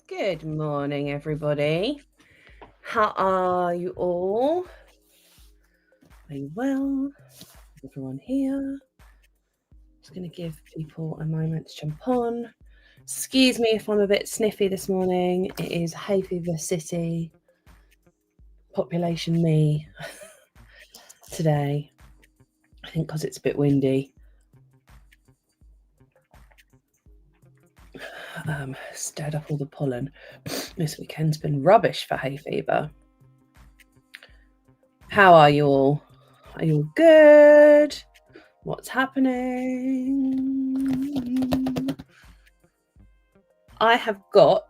Good morning, everybody. How are you all? Are you well? Is everyone here? Just going to give people a moment to jump on. Excuse me if I'm a bit sniffy this morning. It is hay fever city, population me today. I think because it's a bit windy. Stirred up all the pollen. This weekend's been rubbish for hay fever. How are you all? Are you all good? What's happening? I have got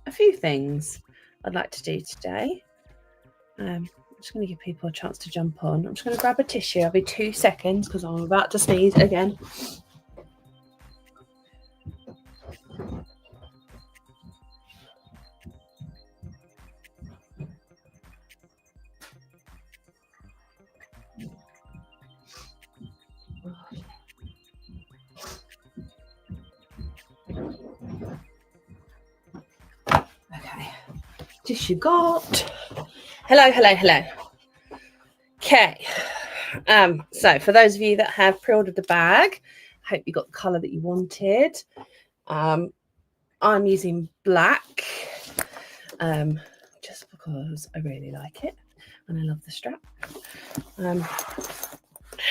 a few things I'd like to do today. I'm just going to give people a chance to jump on. I'm just going to grab a tissue. I'll be 2 seconds because I'm about to sneeze again. Okay. Tissue got. Hello. Okay. So for those of you that have pre-ordered the bag, I hope you got the colour that you wanted. I'm using black just because I really like it and I love the strap. And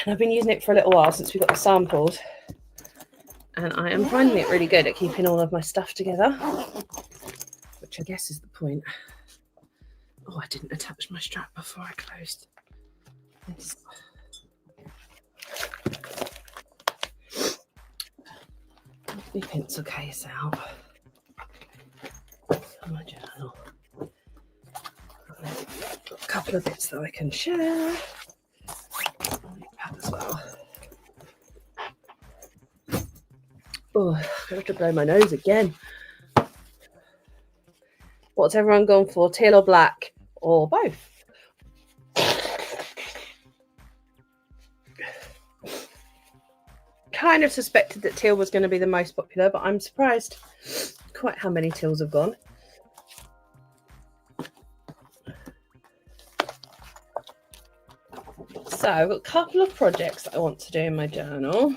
I've been using it for a little while since we got the samples, and I am finding it really good at keeping all of my stuff together, which I guess is the point. Oh, I didn't attach my strap before I closed this. My pencil case out. My journal. Got a couple of bits that I can share. As well. Oh, I have to blow my nose again. What's everyone gone for? Teal or black or both? Kind of suspected that teal was going to be the most popular, but I'm surprised quite how many teals have gone. So I've got a couple of projects that I want to do in my journal.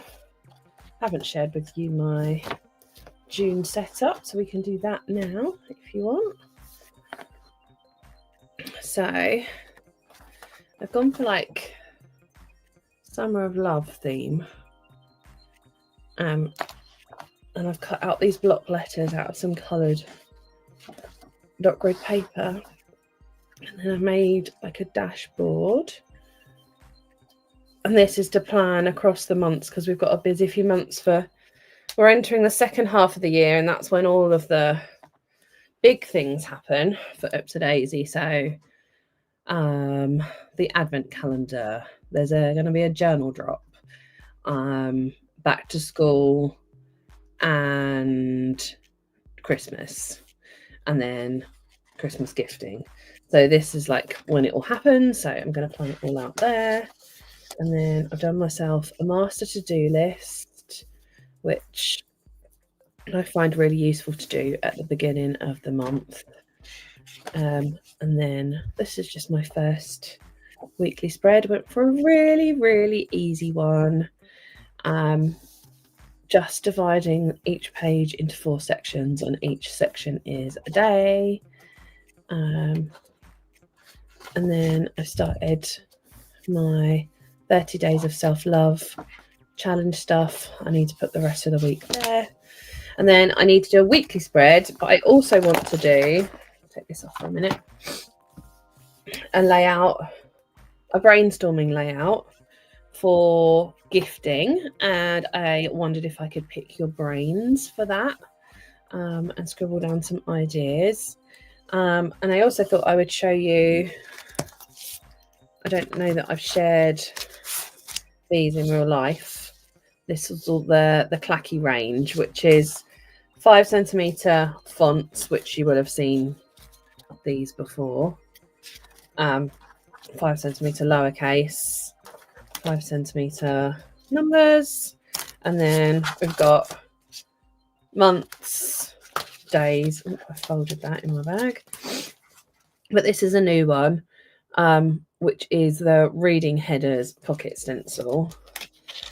I haven't shared with you my June setup, so we can do that now if you want. So I've gone for like Summer of Love theme. And I've cut out these block letters out of some coloured dot grid paper. And then I made like a dashboard. And this is to plan across the months because we've got a busy few months we're entering the second half of the year, and that's when all of the big things happen for Up to Daisy. So the advent calendar, there's going to be a journal drop, back to school and Christmas, and then Christmas gifting. So this is like when it all happens. So I'm going to plan it all out there. And then I've done myself a master to-do list, which I find really useful to do at the beginning of the month. And then this is just my first weekly spread. I went for a really, really easy one. Just dividing each page into 4 sections, and each section is a day. And then I started my 30 days of self-love challenge stuff. I need to put the rest of the week there. And then I need to do a weekly spread, but I also want to do, take this off for a minute, a brainstorming layout for gifting. And I wondered if I could pick your brains for that, and scribble down some ideas. And I also thought I would show you, I don't know that I've shared these in real life. This is all the Clacky range, which is 5cm fonts, which you will have seen these before. 5cm lowercase, 5cm numbers, and then we've got months, days. Oh, I folded that in my bag. But this is a new one, which is the Reading Headers Pocket Stencil.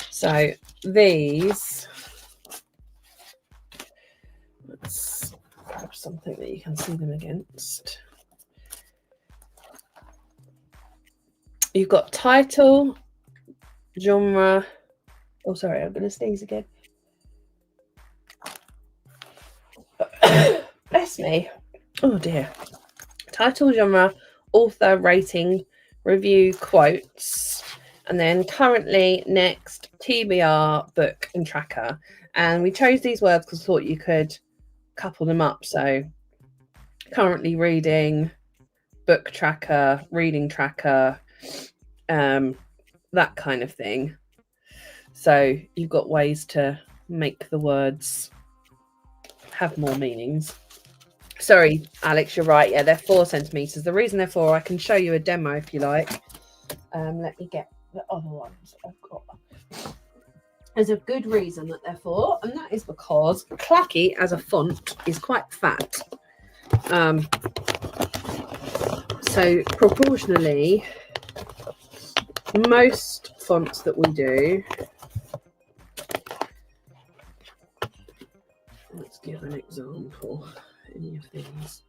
So these, let's grab something that you can see them against. You've got title, genre. Oh, sorry, I'm going to sneeze again. Bless me. Oh dear. Title, genre, author, rating, review, quotes, and then currently, next, TBR, book, and tracker. And we chose these words because I thought you could couple them up. So currently reading, book tracker, reading tracker, that kind of thing. So you've got ways to make the words have more meanings. Sorry, Alex, you're right. Yeah, they're 4 centimeters. The reason they're 4, I can show you a demo if you like. Let me get the other ones I've got. There's a good reason that they're 4, and that is because Clacky as a font is quite fat. So proportionally, most fonts that we do, let's give an example. Any of these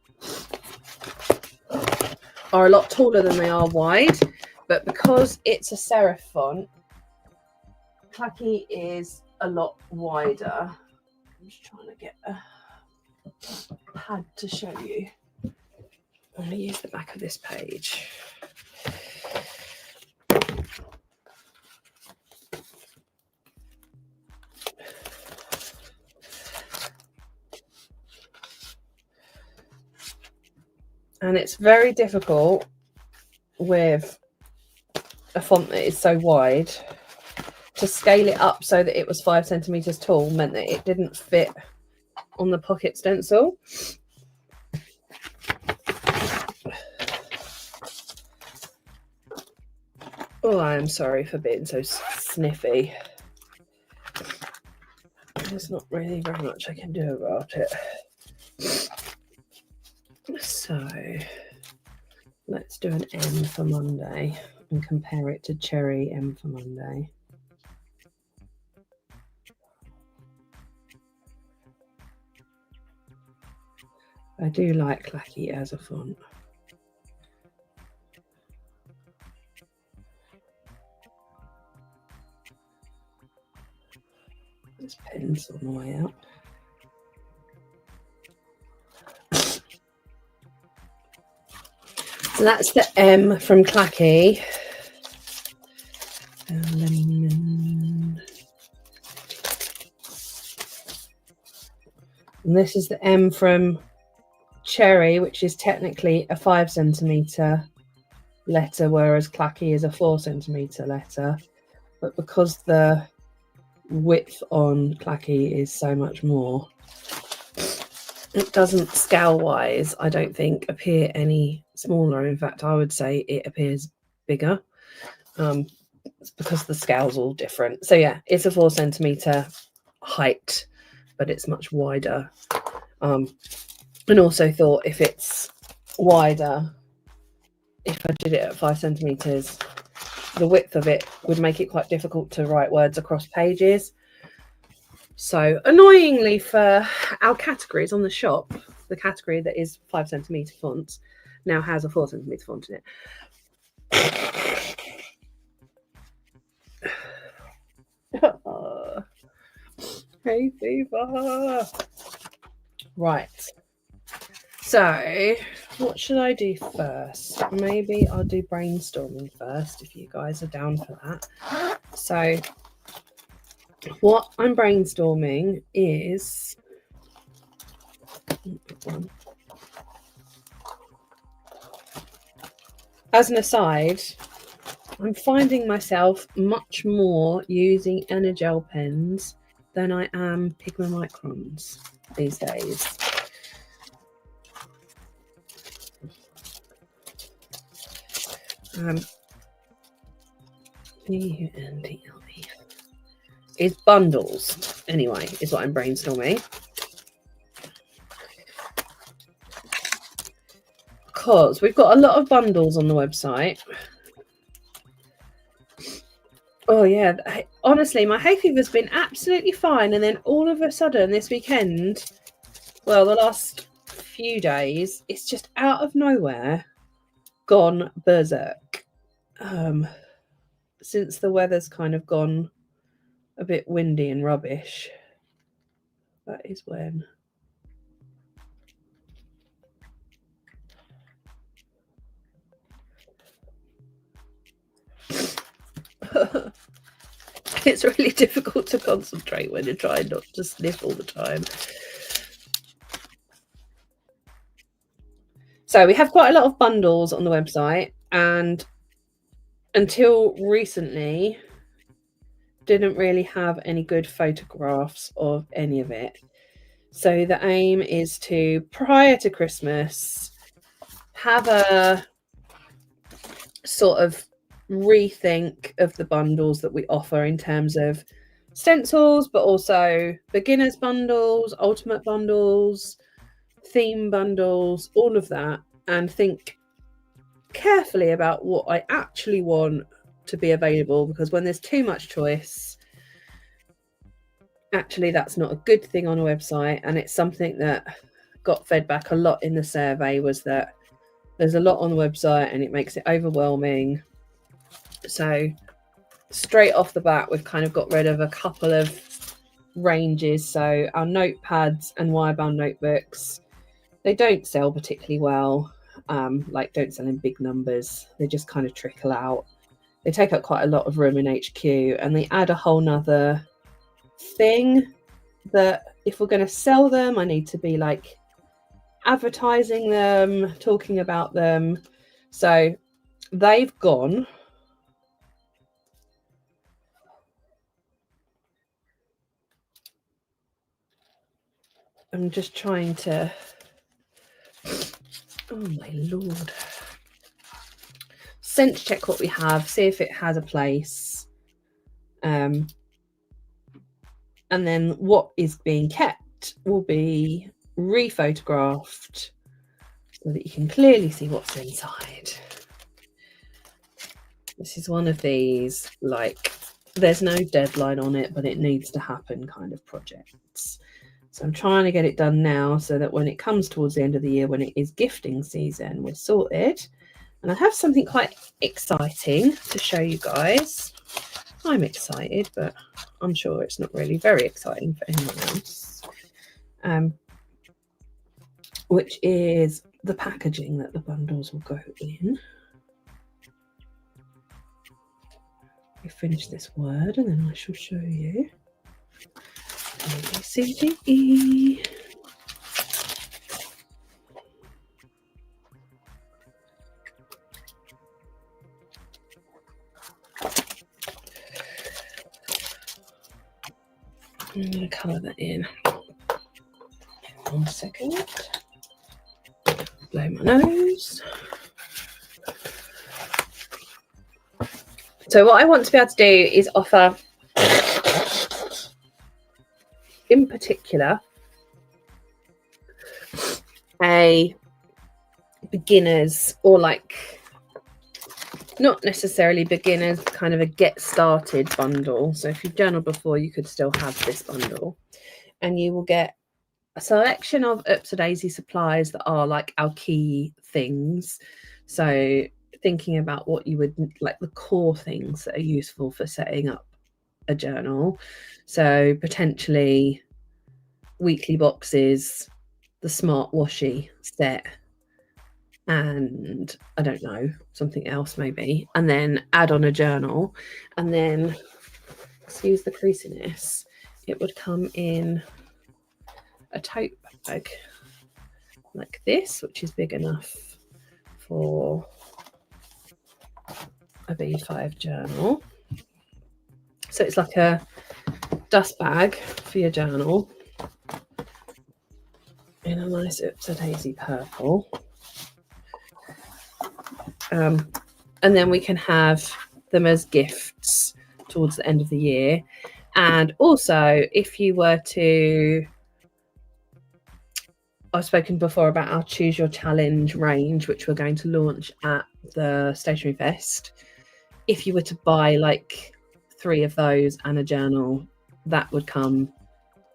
are a lot taller than they are wide, but because it's a serif font, Clacky is a lot wider. I'm just trying to get a pad to show you. I'm going to use the back of this page. And it's very difficult with a font that is so wide to scale it up so that it was 5 centimeters tall, meant that it didn't fit on the pocket stencil. Oh, I am sorry for being so sniffy. There's not really very much I can do about it. So let's do an M for Monday and compare it to Cherry M for Monday. I do like Clacky as a font. This pen's on the way out. So that's the M from Clacky. And this is the M from Cherry, which is technically a 5 centimeter letter, whereas Clacky is a 4 centimeter letter. But because the width on Clacky is so much more, it doesn't scale wise, I don't think, appear any smaller. In fact, I would say it appears bigger. It's because the scale's all different. So yeah, it's a 4 centimeter height, but it's much wider. And also thought if it's wider, if I did it at 5 centimeters, the width of it would make it quite difficult to write words across pages. So annoyingly for our categories on the shop, the category that is 5 centimeter fonts now has a 4 centimeter font in it. Hey fever. Right. So what should I do first? Maybe I'll do brainstorming first if you guys are down for that. So what I'm brainstorming is as an aside, I'm finding myself much more using Energel pens than I am Pigma Microns these days. E-U-N-D-L-E is bundles, anyway, is what I'm brainstorming. because we've got a lot of bundles on the website. Oh yeah, honestly, my hay fever's been absolutely fine, and then all of a sudden this weekend, well, the last few days, it's just out of nowhere gone berserk. Since the weather's kind of gone a bit windy and rubbish, that is when. It's really difficult to concentrate when you're trying not to sniff all the time. So we have quite a lot of bundles on the website, and until recently didn't really have any good photographs of any of it. So the aim is to, prior to Christmas, have a sort of rethink of the bundles that we offer in terms of stencils, but also beginners bundles, ultimate bundles, theme bundles, all of that, and think carefully about what I actually want to be available, because when there's too much choice, actually that's not a good thing on a website. And it's something that got fed back a lot in the survey, was that there's a lot on the website and it makes it overwhelming. So straight off the bat, we've kind of got rid of a couple of ranges. So our notepads and wire-bound notebooks, they don't sell particularly well, like don't sell in big numbers. They just kind of trickle out. They take up quite a lot of room in HQ, and they add a whole nother thing that if we're going to sell them, I need to be like advertising them, talking about them. So they've gone. I'm just trying to, oh my lord, sense check what we have, see if it has a place, and then what is being kept will be rephotographed so that you can clearly see what's inside. This is one of these, like, there's no deadline on it, but it needs to happen kind of projects. So I'm trying to get it done now so that when it comes towards the end of the year, when it is gifting season, we're sorted. And I have something quite exciting to show you guys. I'm excited, but I'm sure it's not really very exciting for anyone else. Which is the packaging that the bundles will go in. We finish this word and then I shall show you. A, B, C, D, E. I'm going to colour that in. 1 second. Blow my nose. So what I want to be able to do is offer, in particular, a beginners, or like not necessarily beginners, kind of a get started bundle. So if you've journaled before, you could still have this bundle, and you will get a selection of Daisy supplies that are like our key things. So thinking about what you would like, the core things that are useful for setting up a journal. So potentially weekly boxes, the smart washi set, and I don't know, something else maybe, and then add on a journal. And then, excuse the creasiness, it would come in a tote bag like this, which is big enough for a B5 journal. So it's like a dust bag for your journal in a nice Daisy purple. And then we can have them as gifts towards the end of the year. And also, if you were to I've spoken before about our Choose Your Challenge range, which we're going to launch at the Stationery Fest. If you were to buy like 3 of those and a journal, that would come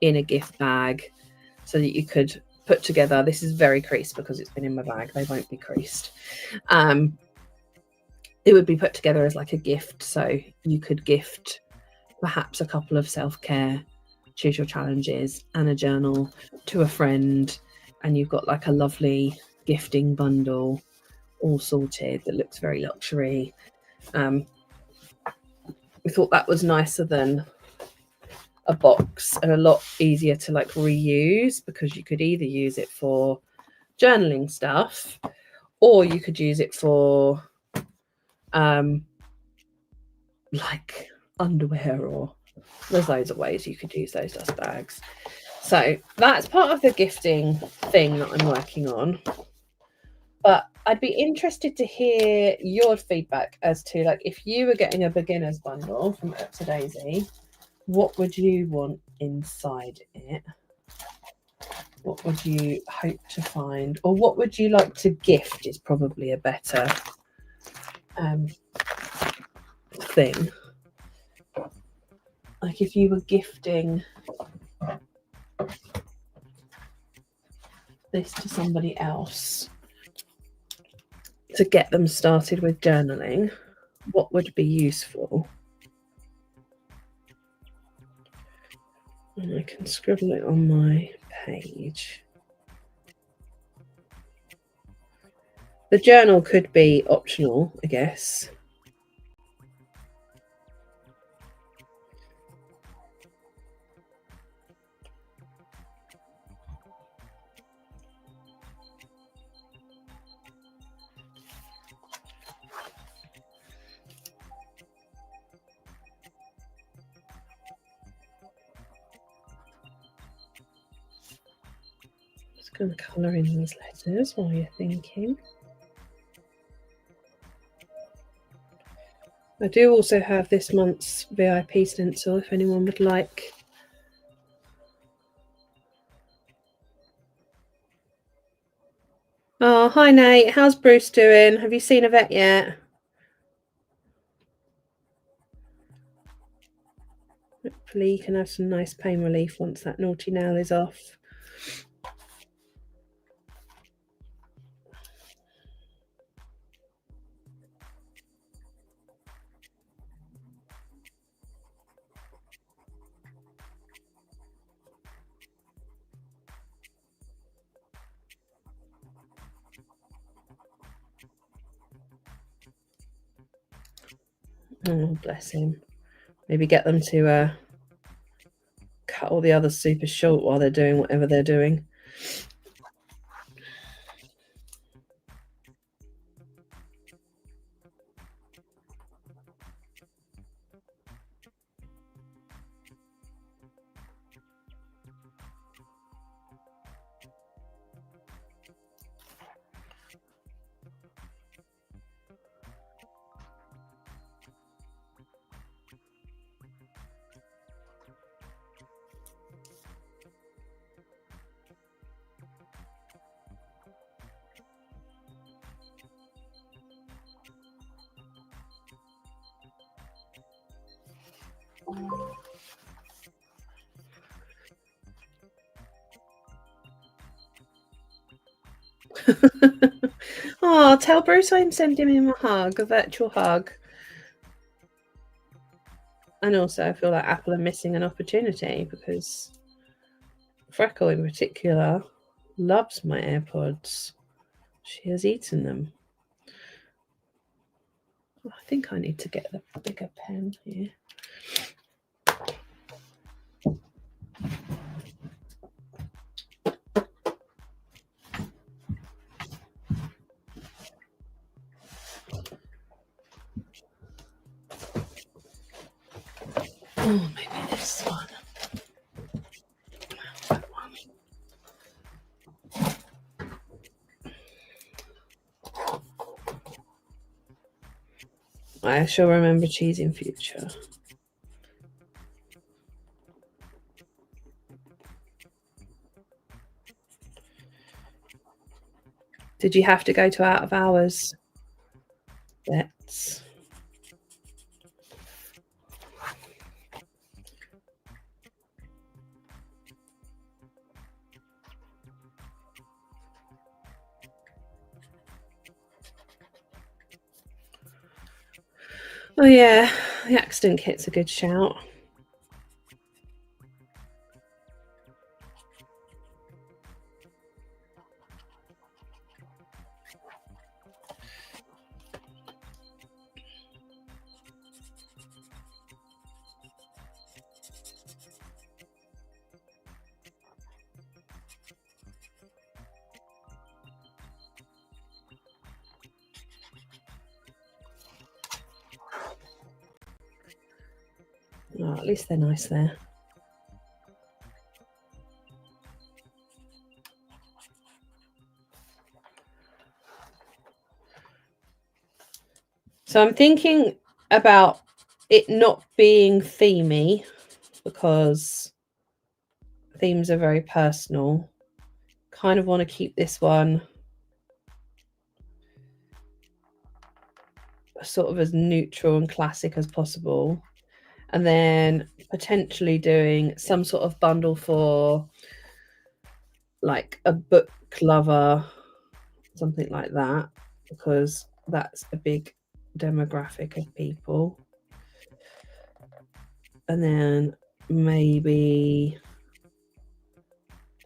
in a gift bag so that you could put together. This is very creased because it's been in my bag. They won't be creased. It would be put together as like a gift. So you could gift perhaps a couple of self-care Choose Your Challenges and a journal to a friend, and you've got like a lovely gifting bundle all sorted that looks very luxury. We thought that was nicer than a box and a lot easier to like reuse, because you could either use it for journaling stuff or you could use it for like underwear, or there's loads of ways you could use those dust bags. So that's part of the gifting thing that I'm working on. But I'd be interested to hear your feedback as to, like, if you were getting a beginner's bundle from Epsa Daisy, what would you want inside it? What would you hope to find? Or what would you like to gift is probably a better thing. Like if you were gifting this to somebody else to get them started with journaling, what would be useful? And I can scribble it on my page. The journal could be optional, I guess. Just going to colour in these letters while you're thinking. I do also have this month's VIP stencil if anyone would like. Oh, hi Nate. How's Bruce doing? Have you seen a vet yet? Hopefully you can have some nice pain relief once that naughty nail is off. Oh, bless him. Maybe get them to cut all the others super short while they're doing whatever they're doing. Oh, tell Bruce I'm sending him a hug, a virtual hug. And also I feel like Apple are missing an opportunity, because Freckle in particular loves my AirPods. She has eaten them. I think I need to get the bigger pen here. Oh, maybe this one. That one. I shall remember cheese in future. Did you have to go to out of hours bets? Oh yeah, the accident kit's a good shout. Oh, at least they're nice there. So I'm thinking about it not being themey because themes are very personal. Kind of want to keep this one sort of as neutral and classic as possible. And then potentially doing some sort of bundle for like a book lover, something like that, because that's a big demographic of people. And then maybe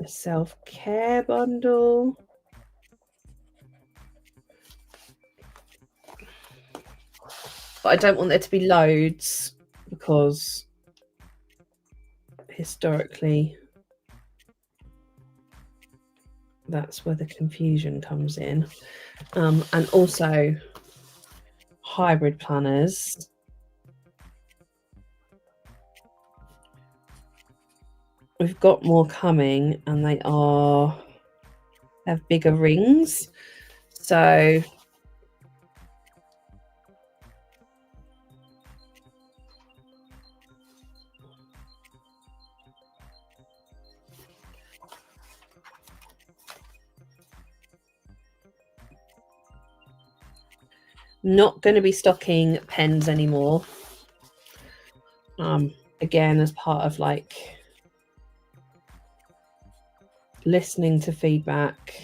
a self-care bundle. But I don't want there to be loads because historically that's where the confusion comes in. And also hybrid planners. We've got more coming and they have bigger rings. So not going to be stocking pens anymore. Again, as part of like listening to feedback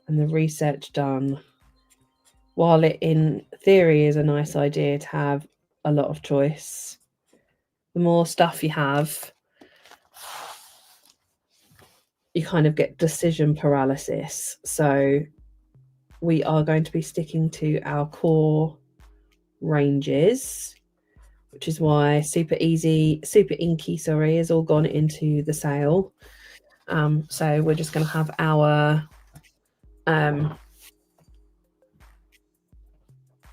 and the research done, while it in theory is a nice idea to have a lot of choice, the more stuff you have, you kind of get decision paralysis. So we are going to be sticking to our core ranges, which is why Super Inky, has all gone into the sale. So we're just going to have our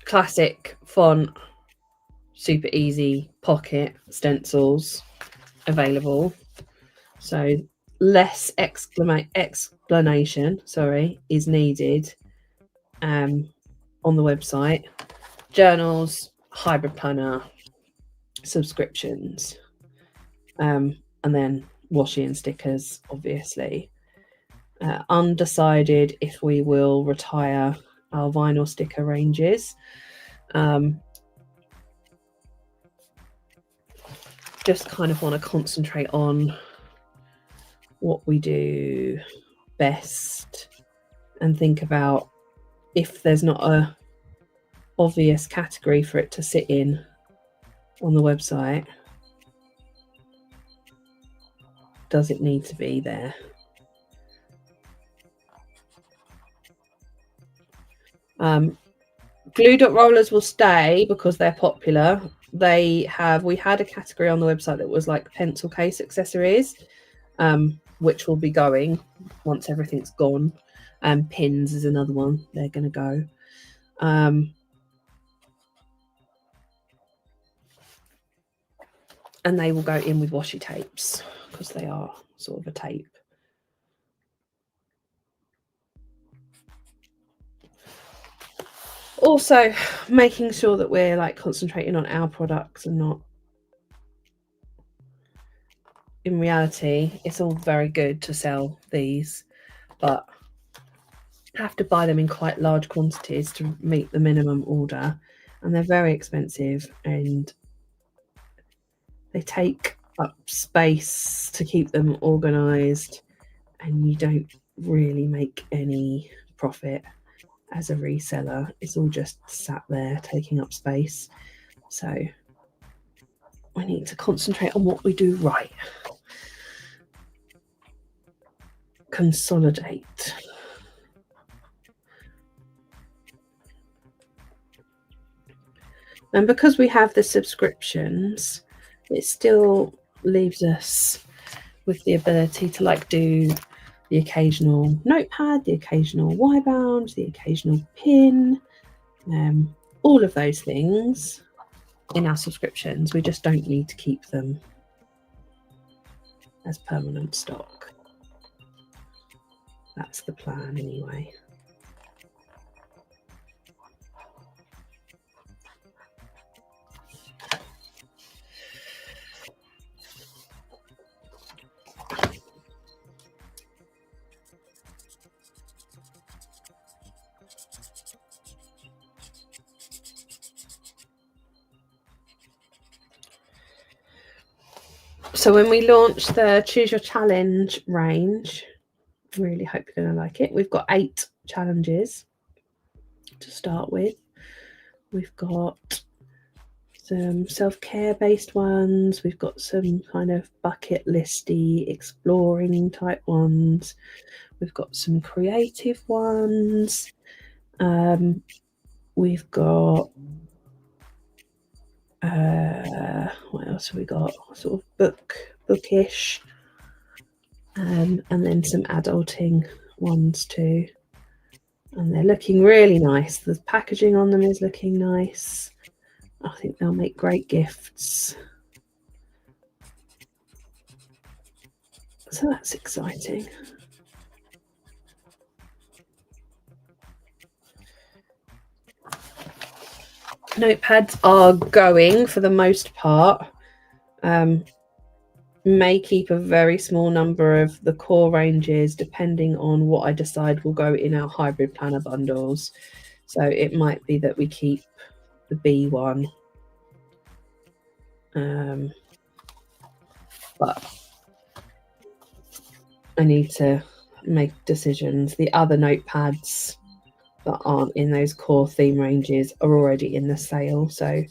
classic font, Super Easy pocket stencils available. So less explanation, is needed on the website. Journals, hybrid planner, subscriptions, and then washi and stickers, obviously. Undecided if we will retire our vinyl sticker ranges. Just kind of want to concentrate on what we do best and think about if there's not a obvious category for it to sit in on the website, does it need to be there? Glue dot rollers will stay because they're popular. We had a category on the website that was like pencil case accessories, which will be going once everything's gone. Pins is another one, they're going to go. And they will go in with washi tapes because they are sort of a tape. Also, making sure that we're like concentrating on our products and not, in reality, it's all very good to sell these, but have to buy them in quite large quantities to meet the minimum order, and they're very expensive, and they take up space to keep them organized, and you don't really make any profit as a reseller. It's all just sat there taking up space. So we need to concentrate on what we do right. Consolidate. And because we have the subscriptions, it still leaves us with the ability to like do the occasional notepad, the occasional Y-bound, the occasional pin, all of those things in our subscriptions. We just don't need to keep them as permanent stock. That's the plan anyway. So when we launch the Choose Your Challenge range, I really hope you're going to like it. We've got 8 challenges to start with. We've got some self-care based ones. We've got some kind of bucket listy exploring type ones. We've got some creative ones. We've got what else have we got? Sort of bookish, and then some adulting ones too. And they're looking really nice. The packaging on them is looking nice. I think they'll make great gifts. So that's exciting. Notepads are going for the most part. May keep a very small number of the core ranges depending on what I decide will go in our hybrid planner bundles. So it might be that we keep the B one. But I need to make decisions. The other notepads that aren't in those core theme ranges are already in the sale. So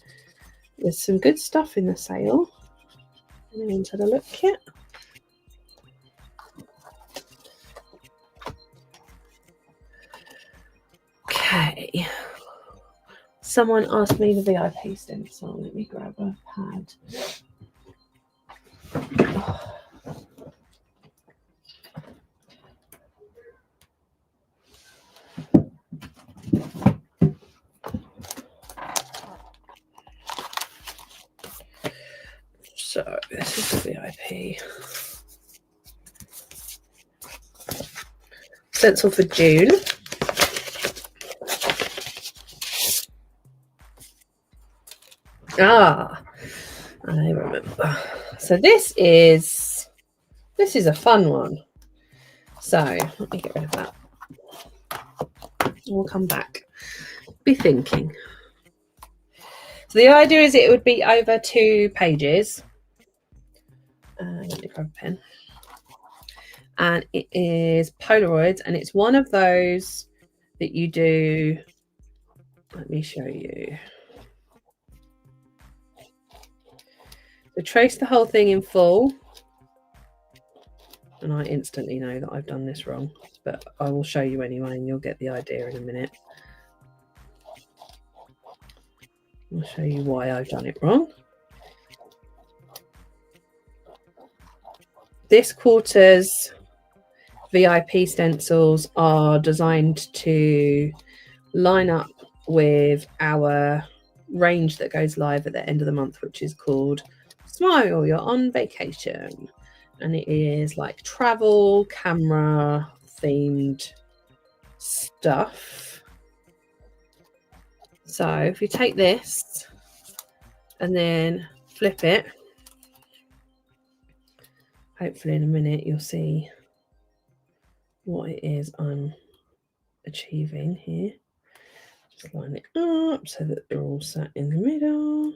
there's some good stuff in the sale. Anyone's had a look yet? Okay. Someone asked me the VIP stencil. Let me grab a pad. So this is the VIP stencil for June. I remember. So this is a fun one. So let me get rid of that. We'll come back. Be thinking. So the idea is it would be over 2 pages. Let me grab a pen. And it is Polaroids, and it's one of those that you do. Let me show you. So trace the whole thing in full. And I instantly know that I've done this wrong, but I will show you anyway, and you'll get the idea in a minute. I'll show you why I've done it wrong. This quarter's VIP stencils are designed to line up with our range that goes live at the end of the month, which is called Smile, You're on Vacation. And it is like travel, camera themed stuff. So if you take this and then flip it, hopefully in a minute you'll see what it is I'm achieving here. Just line it up so that they're all sat in the middle.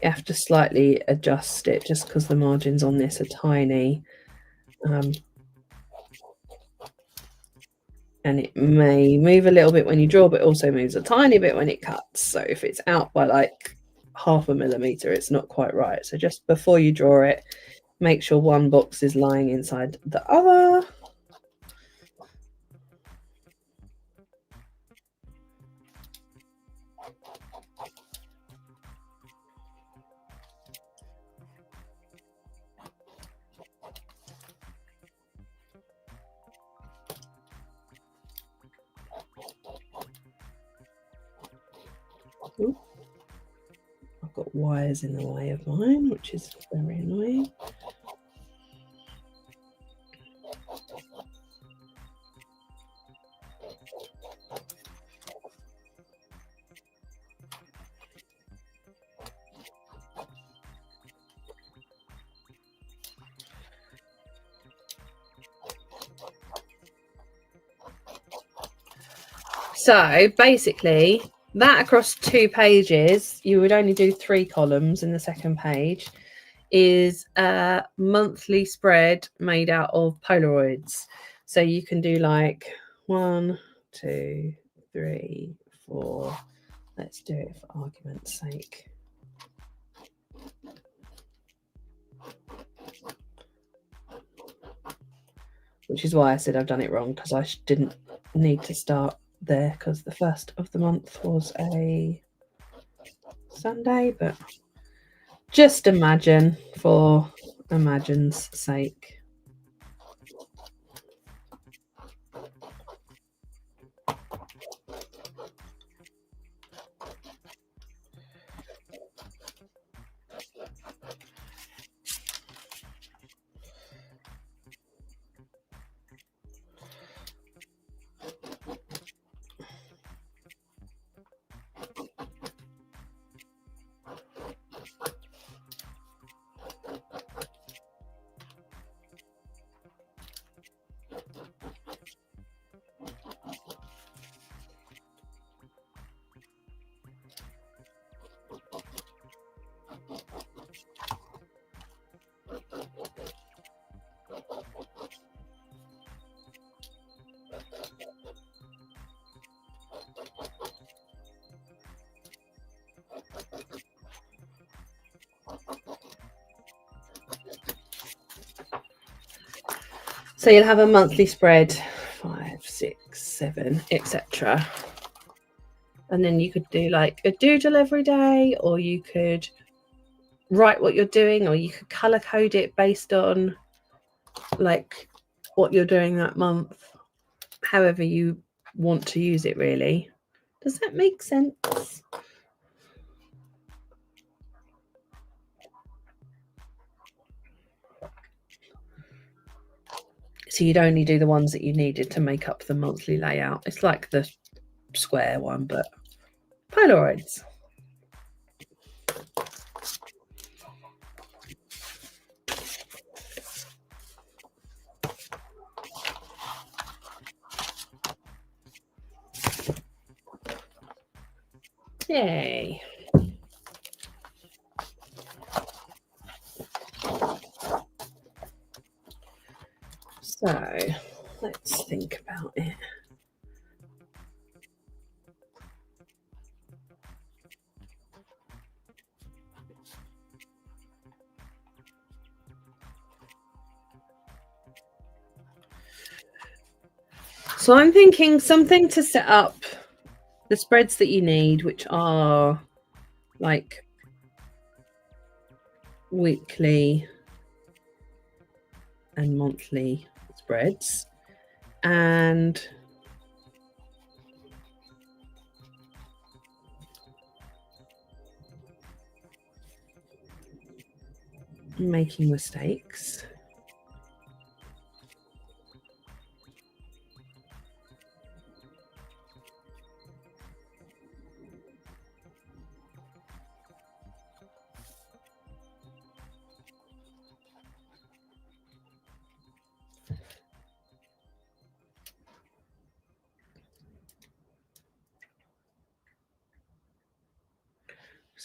You have to slightly adjust it just because the margins on this are tiny. And it may move a little bit when you draw, but also moves a tiny bit when it cuts. So if it's out by like 0.5 millimeter, it's not quite right. So just before you draw it, make sure one box is lying inside the other. Ooh. I've got wires in the way of mine, which is very annoying. So basically, that across 2 pages, you would only do 3 columns in the second page, is a monthly spread made out of Polaroids. So you can do like 1, 2, 3, 4. Let's do it for argument's sake. Which is why I said I've done it wrong, because I didn't need to start there because the first of the month was a Sunday, but just imagine for imagine's sake. So you'll have a monthly spread, 5, 6, 7, etc. And then you could do like a doodle every day, or you could write what you're doing, or you could color code it based on like what you're doing that month, however you want to use it, really. Does that make sense? So you'd only do the ones that you needed to make up the monthly layout. It's like the square one, but Polaroids. Yay. So let's think about it. So I'm thinking something to set up the spreads that you need, which are like weekly and monthly spreads, and making mistakes.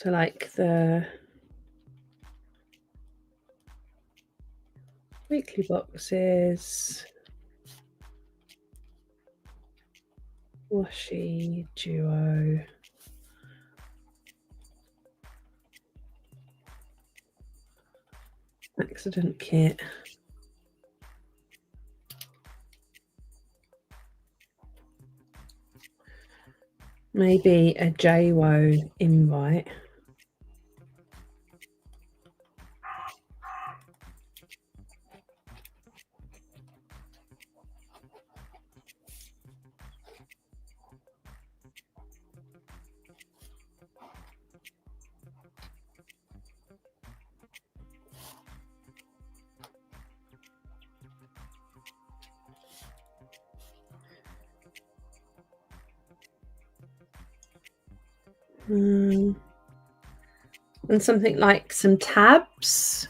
So like the weekly boxes, washi, duo, accident kit, maybe a JWO invite. And something like some tabs.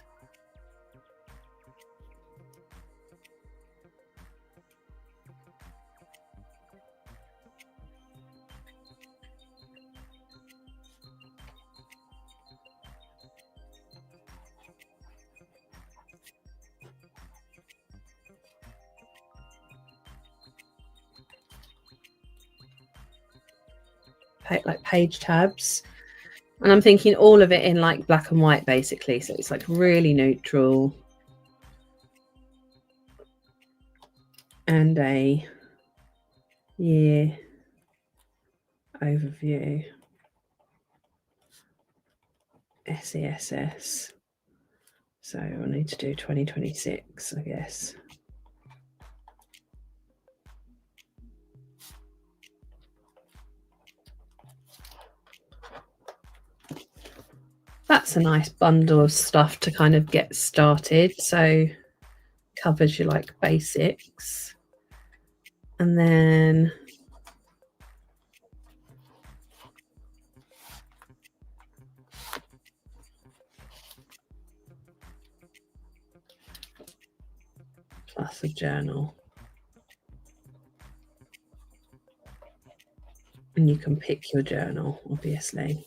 Like page tabs. And I'm thinking all of it in like black and white, basically. So it's like really neutral. And a year overview. SESS. So I need to do 2026, I guess. That's a nice bundle of stuff to kind of get started. So covers your like basics. And then plus a journal. And you can pick your journal, obviously.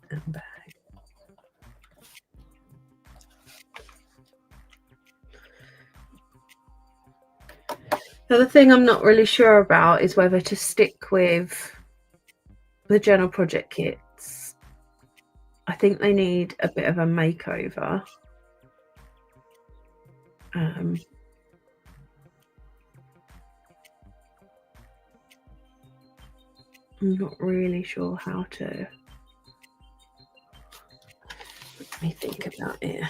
And bag. Now, the thing I'm not really sure about is whether to stick with the journal project kits. I think they need a bit of a makeover. I'm not really sure how to. Let me think about it.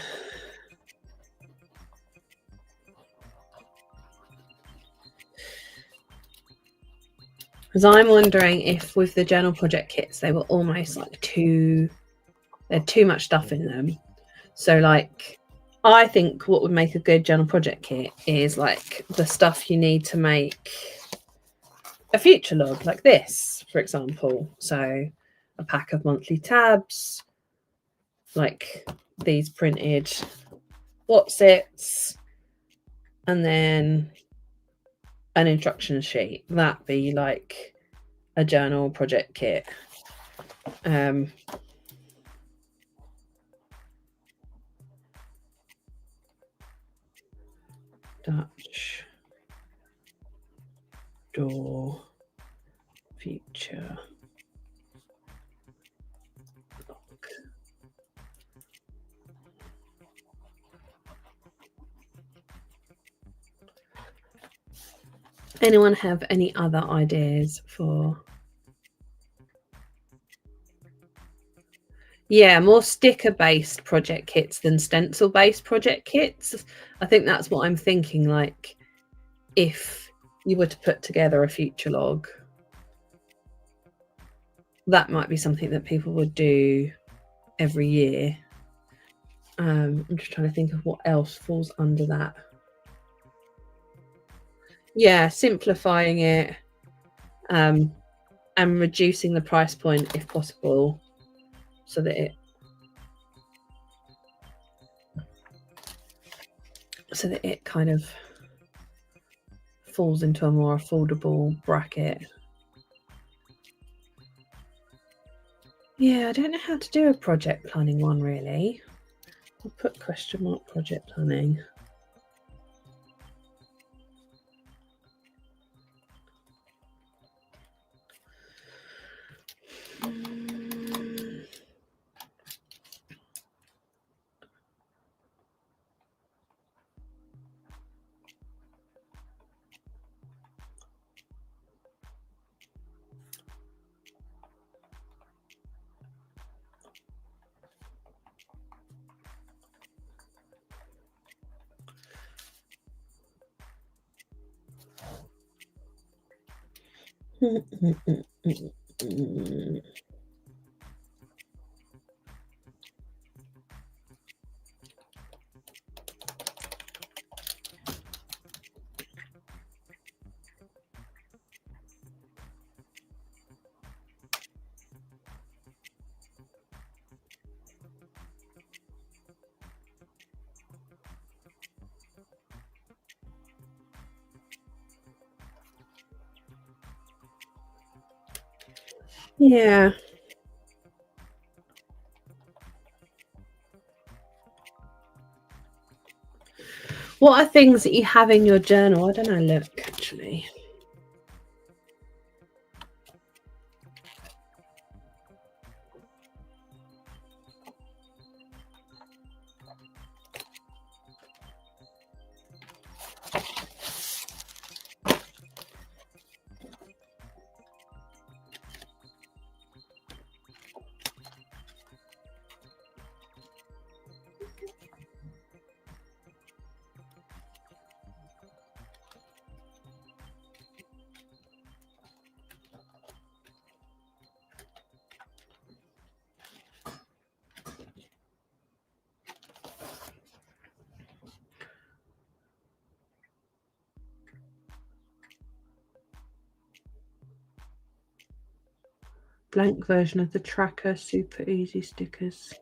Because I'm wondering if with the journal project kits, they were almost like they had too much stuff in them. So like, I think what would make a good journal project kit is like the stuff you need to make a future log, like this, for example. So a pack of monthly tabs, like these printed what's-its, and then an instruction sheet. That'd be like a journal project kit. Dutch door future log. Anyone have any other ideas for? Yeah, more sticker-based project kits than stencil-based project kits. I think that's what I'm thinking, like, if you were to put together a future log, that might be something that people would do every year. I'm just trying to think of what else falls under that. Yeah, simplifying it, and reducing the price point if possible, so that it kind of falls into a more affordable bracket. Yeah, I don't know how to do a project planning one really. I'll put question mark project planning. Yeah. What are things that you have in your journal? I don't know, look, actually. Blank version of the tracker, super easy stickers.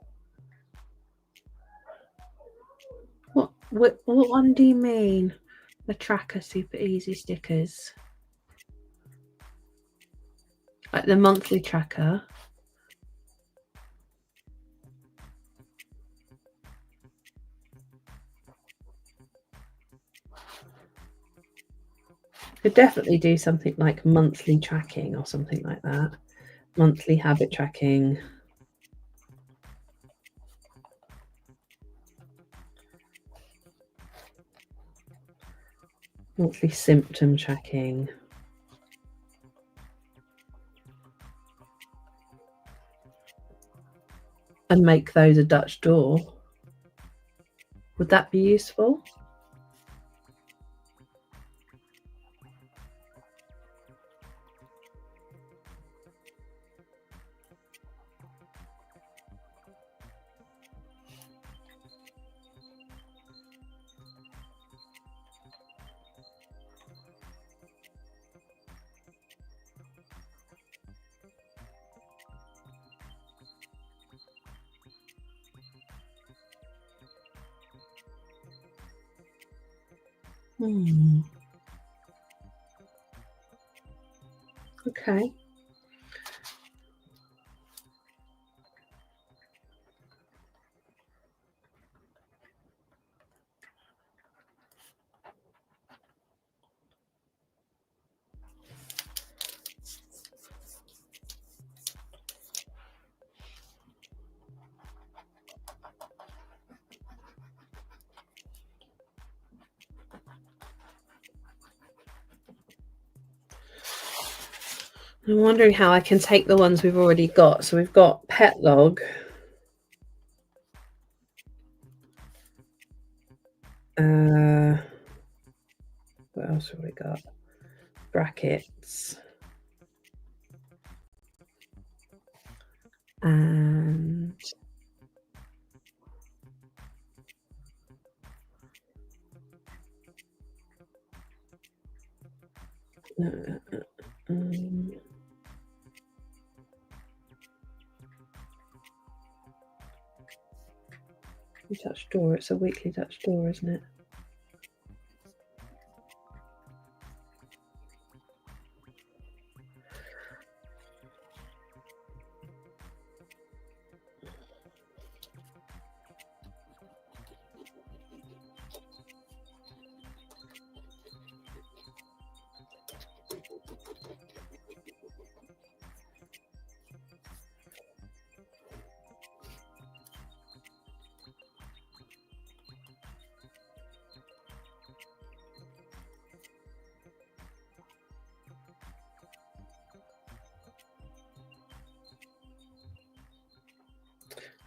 What one do you mean? The tracker, super easy stickers? Like the monthly tracker? Could definitely do something like monthly tracking or something like that. Monthly habit tracking. Monthly symptom tracking. And make those a Dutch door. Would that be useful? Okay. I'm wondering how I can take the ones we've already got. So we've got pet log. What else have we got? Brackets. And Dutch door. It's a weekly Dutch door, isn't it?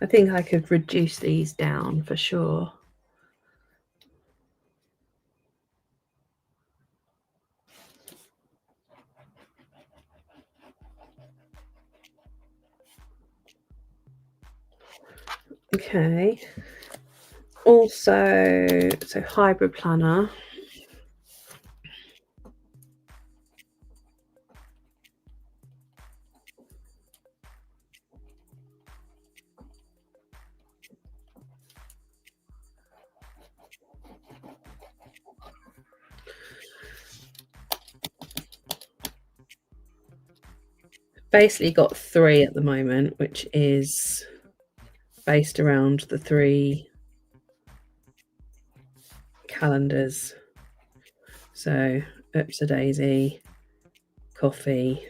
I think I could reduce these down for sure. Okay. Also, so hybrid planner. Basically got 3 at the moment, which is based around the 3 calendars. So Oops a Daisy, coffee,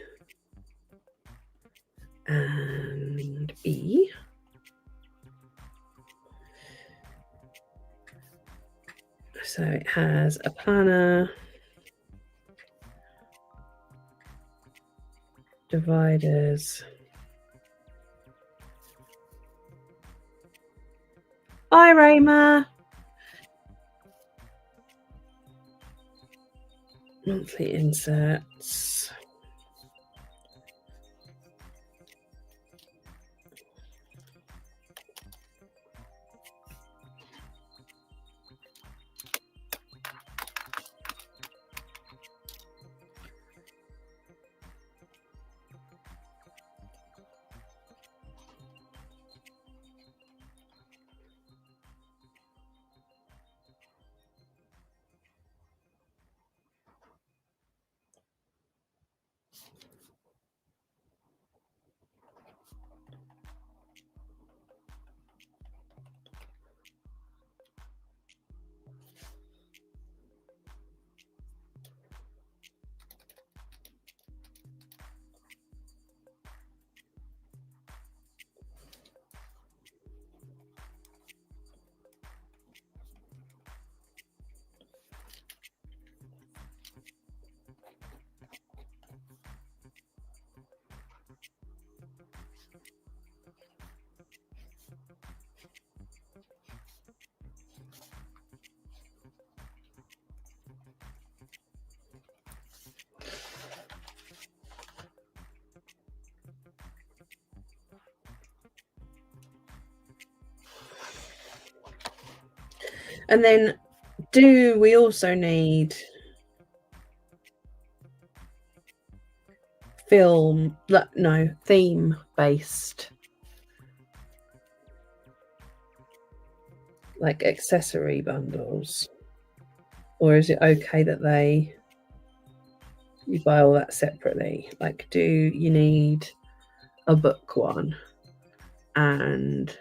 and E. So it has a planner, dividers. Hi, Rayma. Monthly inserts. And then do we also need theme based, like accessory bundles? Or is it okay that you buy all that separately? Like, do you need a book one and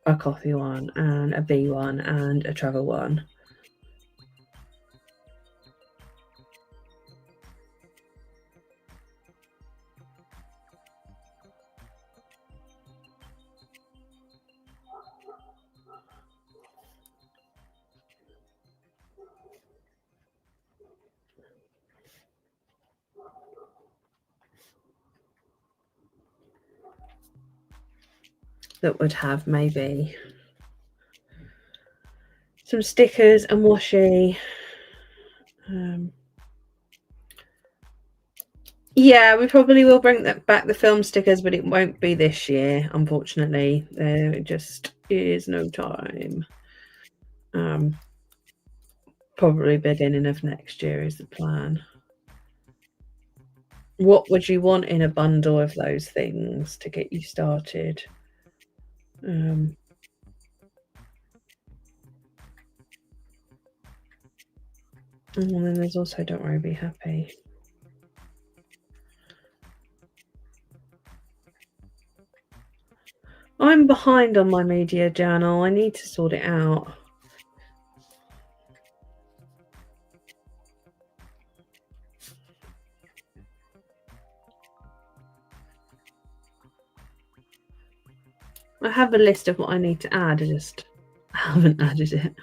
a coffee one and a bee one and a travel one? That would have maybe some stickers and washi. Yeah, we probably will bring back the film stickers, but it won't be this year, unfortunately. There just is no time. Probably beginning of next year is the plan. What would you want in a bundle of those things to get you started? And then there's also Don't Worry, Be Happy. I'm behind on my media journal. I need to sort it out. I have a list of what I need to add. I just haven't added it.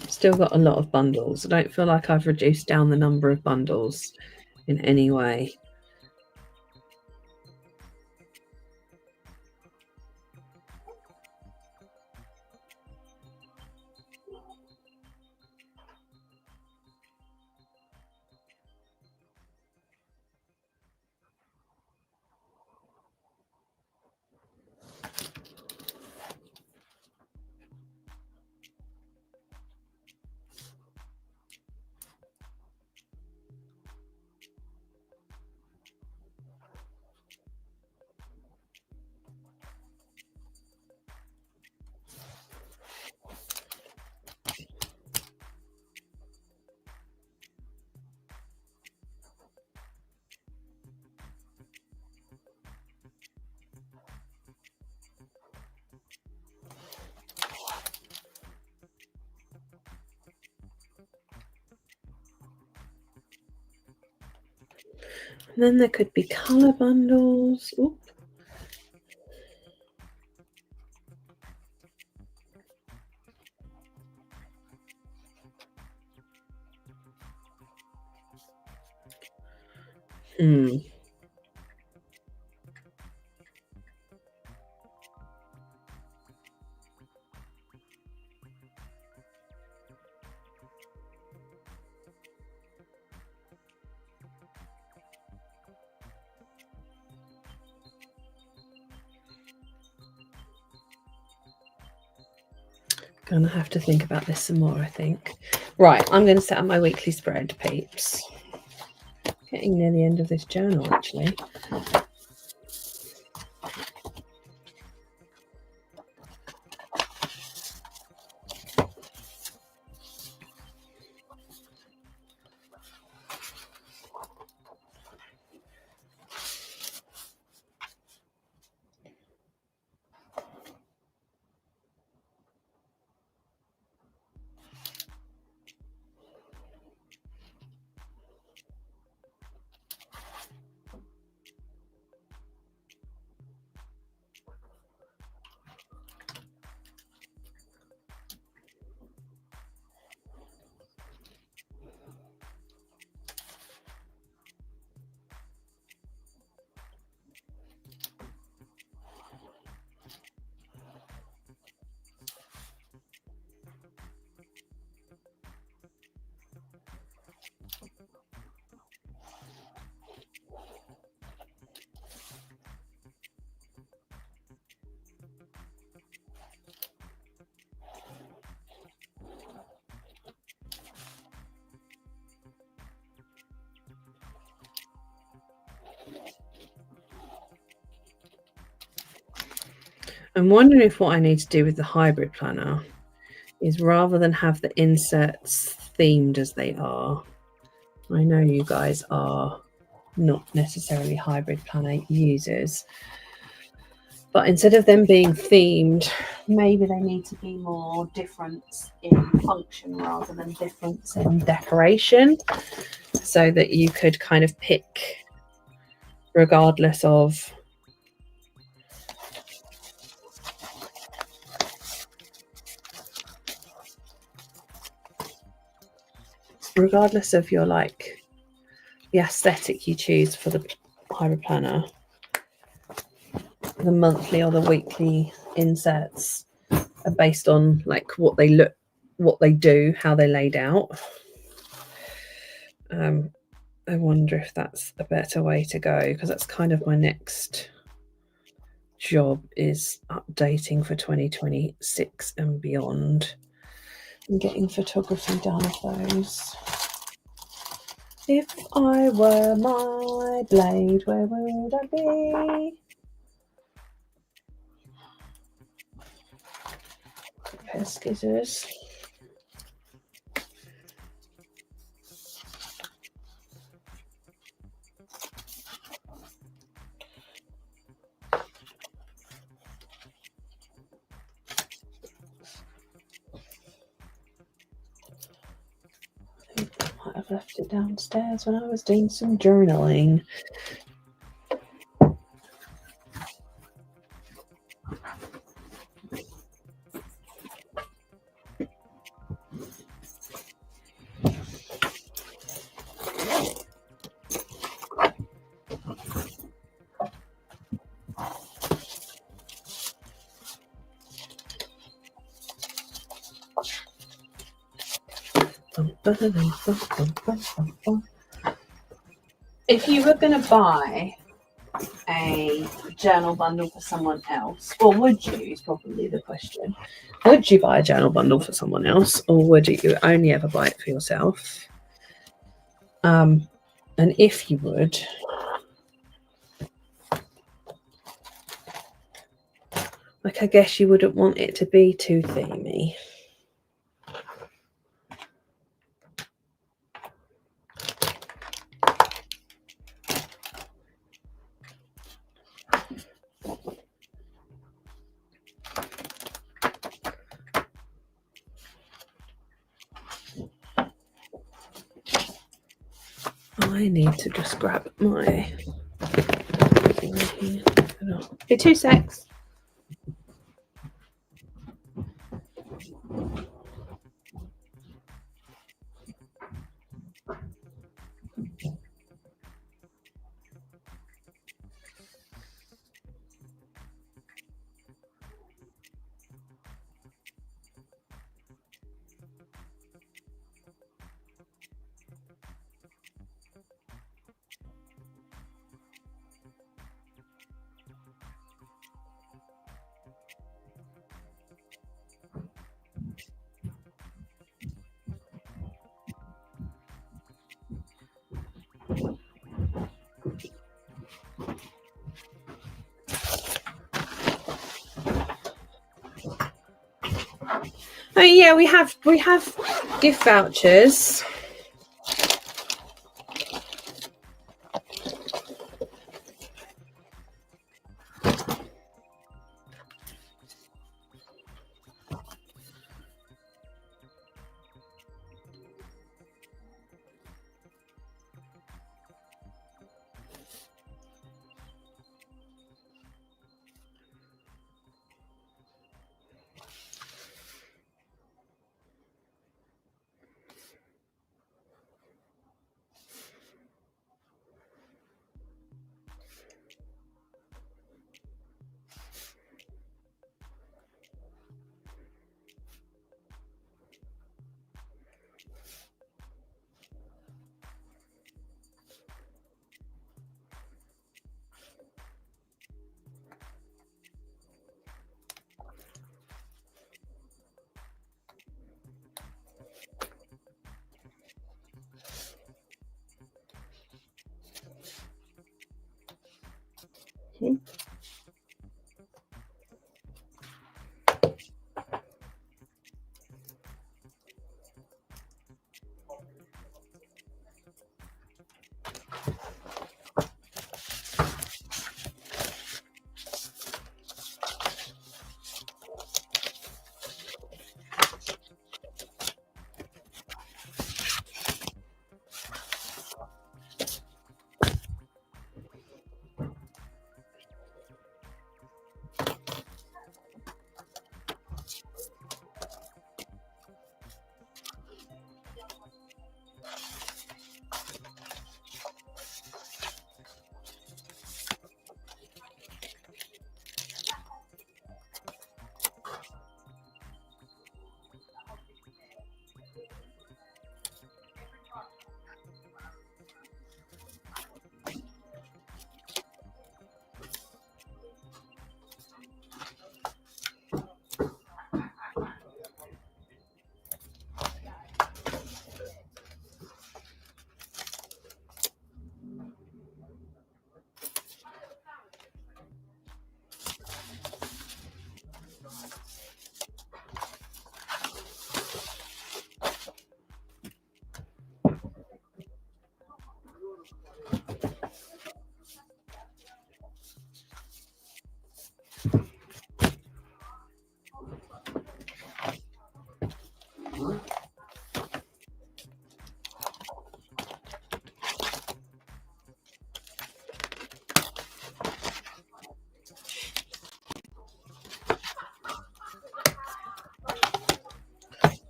Still got a lot of bundles. I don't feel like I've reduced down the number of bundles in any way. And then there could be colour bundles. Oop. Gonna have to think about this some more, I think. Right, I'm going to set up my weekly spread, peeps. Getting near the end of this journal, actually. I'm wondering if what I need to do with the hybrid planner is, rather than have the inserts themed as they are, I know you guys are not necessarily hybrid planner users, but instead of them being themed, maybe they need to be more difference in function rather than difference in decoration, so that you could kind of pick regardless of your like the aesthetic you choose for the hybrid planner, the monthly or the weekly inserts are based on like what they look, what they do, how they're laid out. I wonder if that's a better way to go, because that's kind of my next job, is updating for 2026 and beyond and getting photography done of those. If I were my blade, where would I be? Pair of scissors. I might have left it downstairs when I was doing some journaling. If you were going to buy a journal bundle for someone else, or would you, is probably the question. Would you buy a journal bundle for someone else, or would you only ever buy it for yourself? And if you would, like, I guess you wouldn't want it to be too themey. I need to just grab my thing here. Be 2 secs. Oh yeah, we have gift vouchers.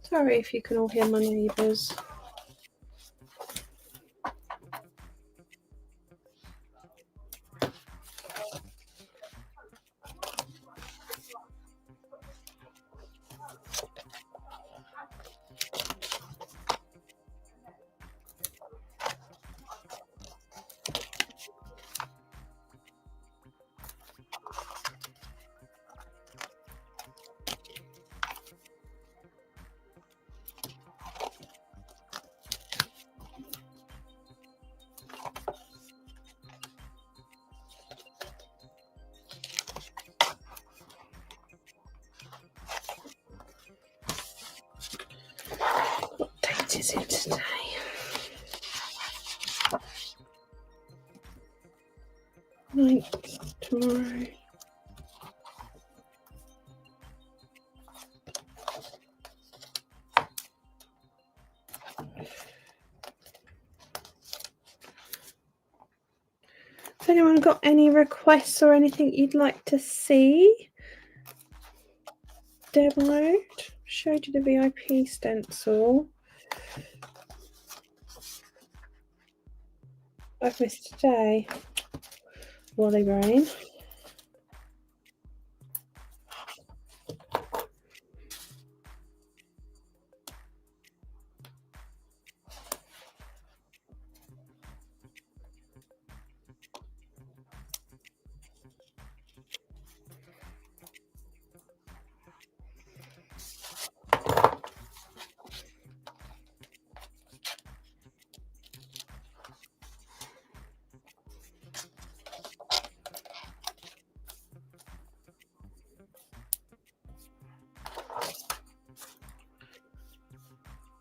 Sorry if you can all hear my neighbours. is it today? Ninth tomorrow. Has anyone got any requests or anything you'd like to see demoed? Showed you the VIP stencil. I've missed today. Wally Brain.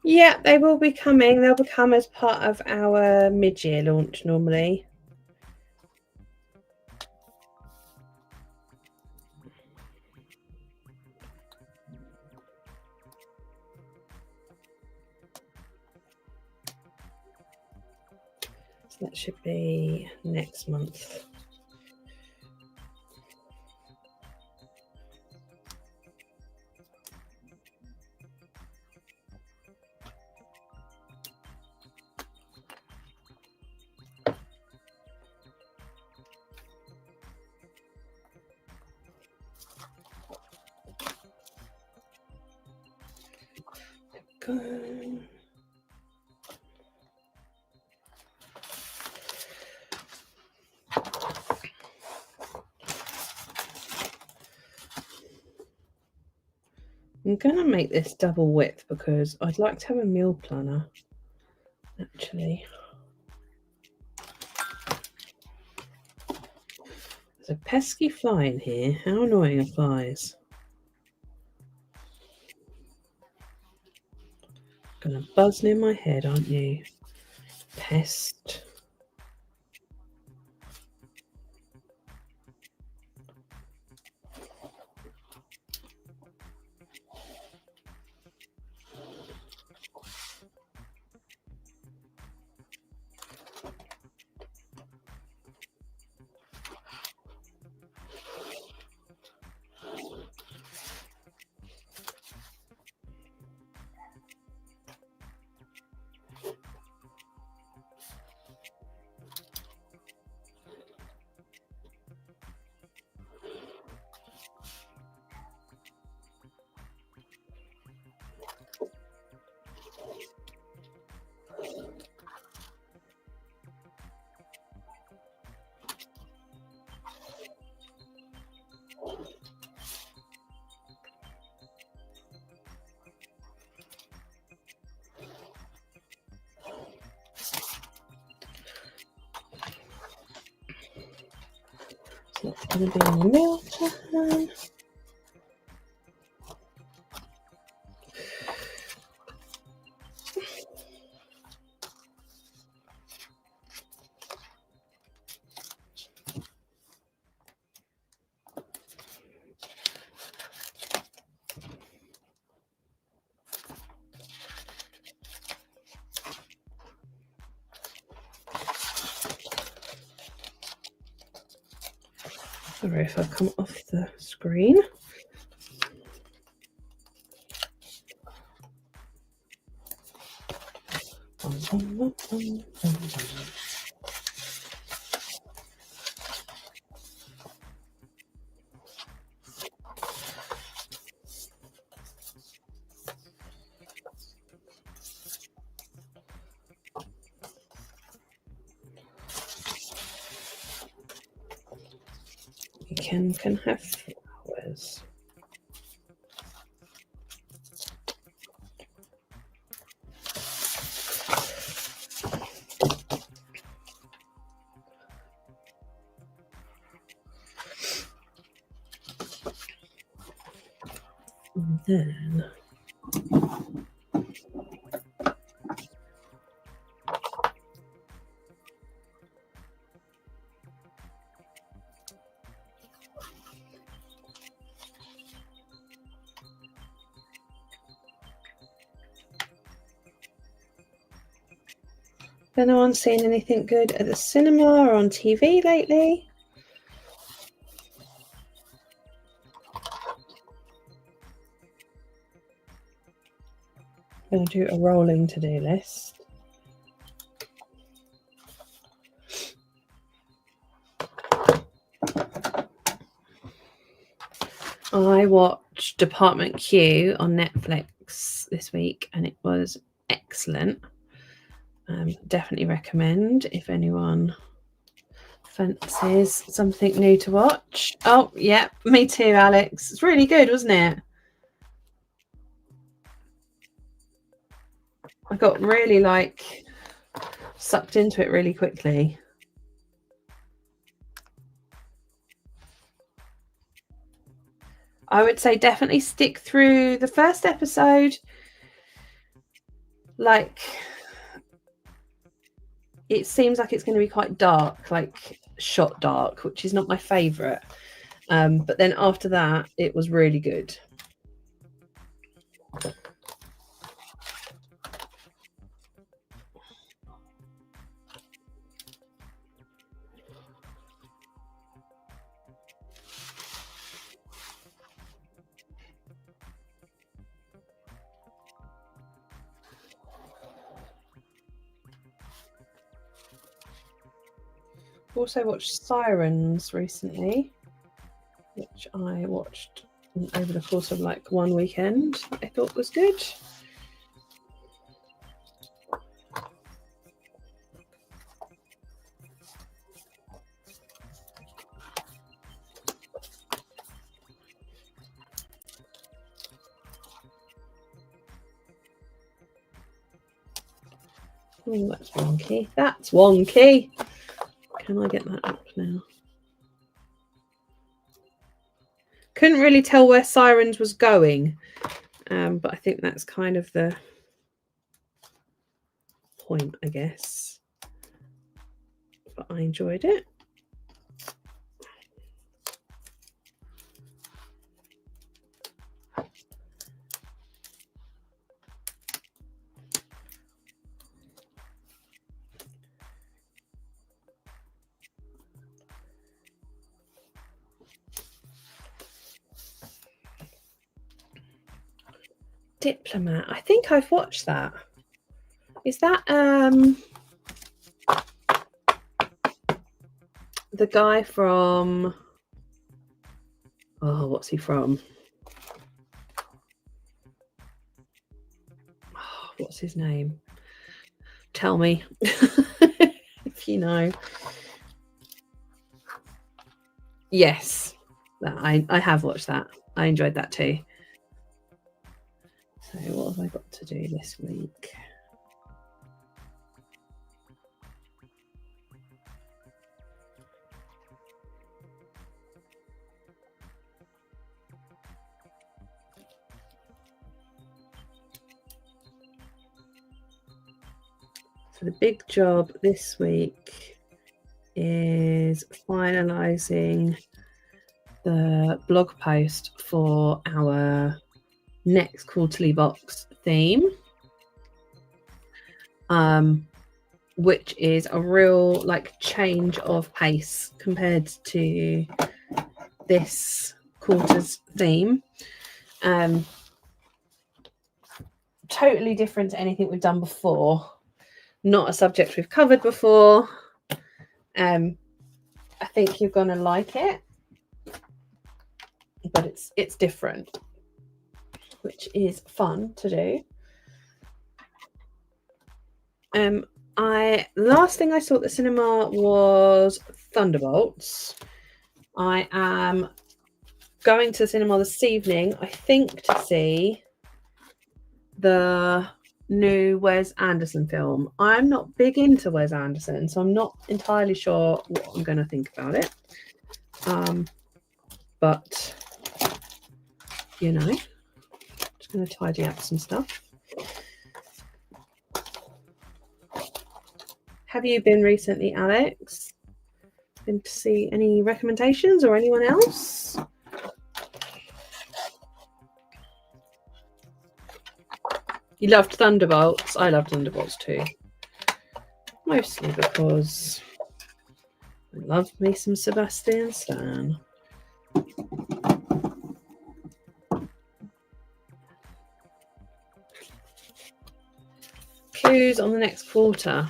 Yeah, they will be coming. They'll become as part of our mid-year launch normally. So that should be next month. Go. I'm going to make this double width because I'd like to have a meal planner, actually. There's a pesky fly in here. How annoying are flies? Gonna buzz near my head, aren't you? Pest. It's going to be in the meal plan. Sorry if I come off the screen. You can have flowers. And then Has anyone seen anything good at the cinema or on TV lately? I'm going to do a rolling to-do list. I watched Department Q on Netflix this week and it was excellent. Definitely recommend if anyone fancies something new to watch. Oh, yeah, me too, Alex. It's really good, wasn't it? I got really like sucked into it really quickly. I would say definitely stick through the first episode. Like, it seems like it's going to be quite dark, like shot dark, which is not my favourite. But then after that, it was really good. Also watched Sirens recently, which I watched over the course of like one weekend. I thought was good. Oh, that's wonky. That's wonky. Can I get that up now? Couldn't really tell where Sirens was going, but I think that's kind of the point, I guess. But I enjoyed it. Diplomat. I think I've watched that. Is that the guy from... Oh, what's he from? Oh, what's his name? Tell me if you know. Yes, I have watched that. I enjoyed that too. So what have I got to do this week? So the big job this week is finalising the blog post for our next quarterly box theme, which is a real like change of pace compared to this quarter's theme. Totally different to anything we've done before, not a subject we've covered before. I think you're gonna like it, but it's different, which is fun to do. Last thing I saw at the cinema was Thunderbolts. I am going to the cinema this evening, I think, to see the new Wes Anderson film. I'm not big into Wes Anderson, so I'm not entirely sure what I'm going to think about it. But, you know, just going to tidy up some stuff. Have you been recently, Alex? Been to see any recommendations or anyone else? You loved Thunderbolts. I loved Thunderbolts too. mostly because I love me some Sebastian Stan. Clues on the next quarter.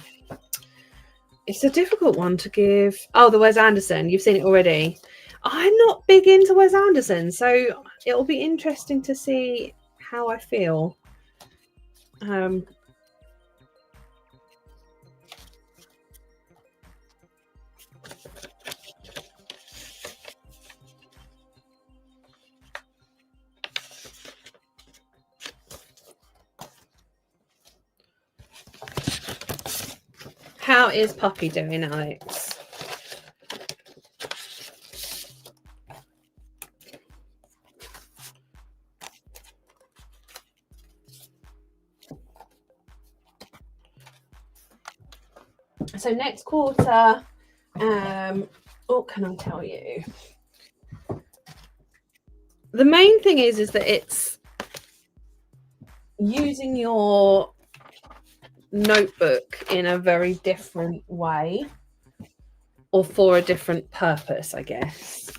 It's a difficult one to give. Oh, the Wes Anderson. You've seen it already. I'm not big into Wes Anderson, so it'll be interesting to see how I feel. How is Puppy doing, Alex? So next quarter, what can I tell you? The main thing is that it's using your notebook in a very different way, or for a different purpose, I guess.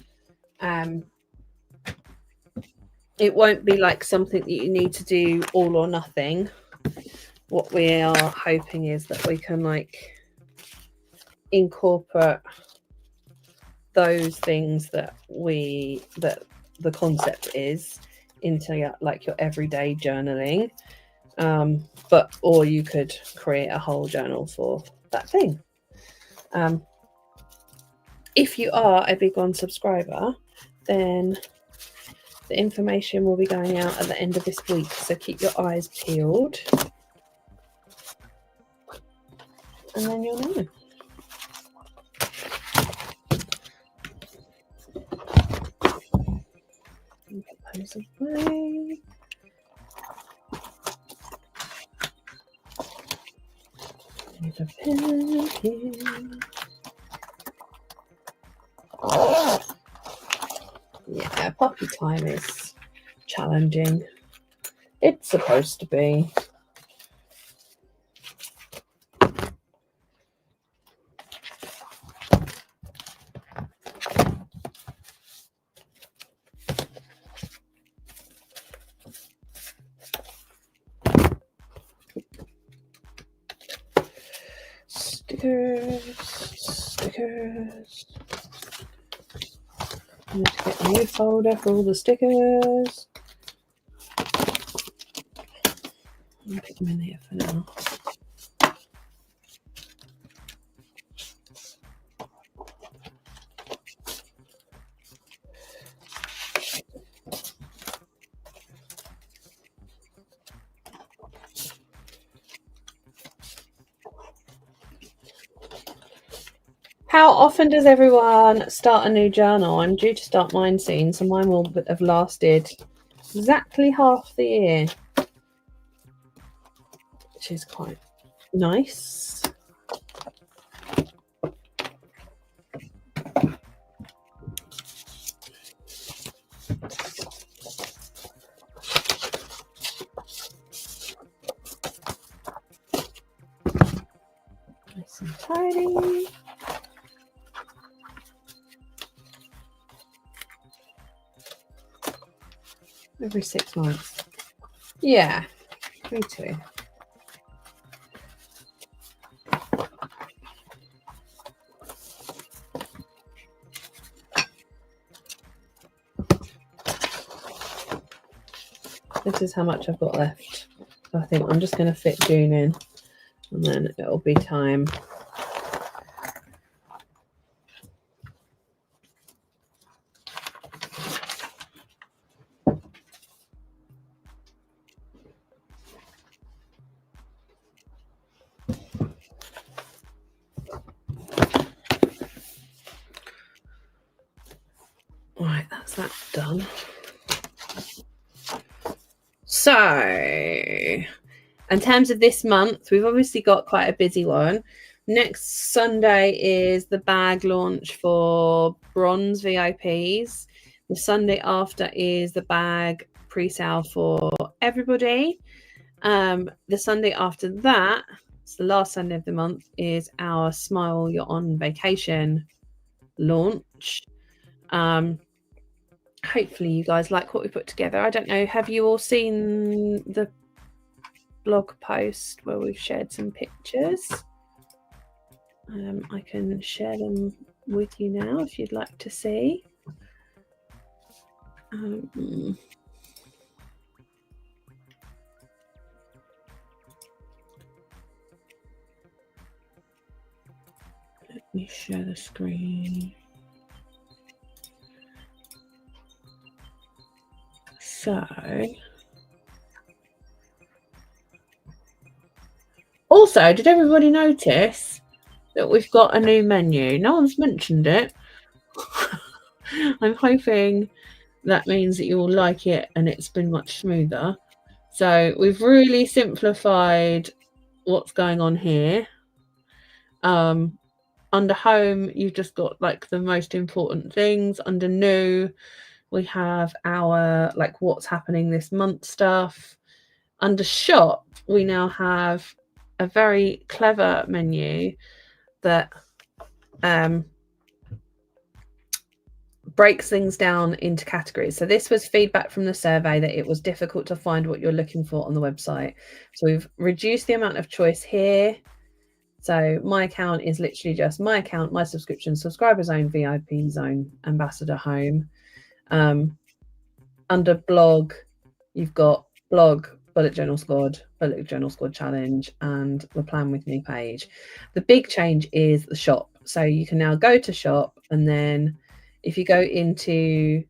It won't be like something that you need to do all or nothing. What we are hoping is that we can like incorporate those things that the concept is into like your everyday journaling, or you could create a whole journal for that thing. If you are a Big One subscriber, then the information will be going out at the end of this week, so keep your eyes peeled and then you'll know. Put those away. Need a pen here. Yeah, puppy time is challenging. It's supposed to be. Stickers. I need to get a new folder for all the stickers. I'll put them in here for now. How often does everyone start a new journal? I'm due to start mine soon, so mine will have lasted exactly half the year, which is quite nice. Nice and tidy. Every 6 months. Yeah, me too. This is how much I've got left. I think I'm just going to fit June in, and then it'll be time. Right, that's that done. So, in terms of this month, we've obviously got quite a busy one. Next Sunday is the bag launch for bronze VIPs. The Sunday after is the bag pre-sale for everybody. The Sunday after that So the last Sunday of the month is our Smile You're on Vacation launch. Hopefully you guys like what we put together. I don't know, have you all seen the blog post where we've shared some pictures? I can share them with you now if you'd like to see. Let me share the screen. So, also, did everybody notice that we've got a new menu? No one's mentioned it. I'm hoping that means that you will like it and it's been much smoother. So we've really simplified what's going on here. Under home, you've just got like the most important things. Under new, we have our like what's happening this month stuff. Under shop, we now have a very clever menu that breaks things down into categories. So this was feedback from the survey that it was difficult to find what you're looking for on the website. So we've reduced the amount of choice here. So my account is literally just my account, my subscription, subscriber zone, VIP zone, ambassador home. Under blog, you've got blog, bullet journal squad, bullet journal squad challenge, and the plan with me page. The big change is the shop. So you can now go to shop, and then if you go into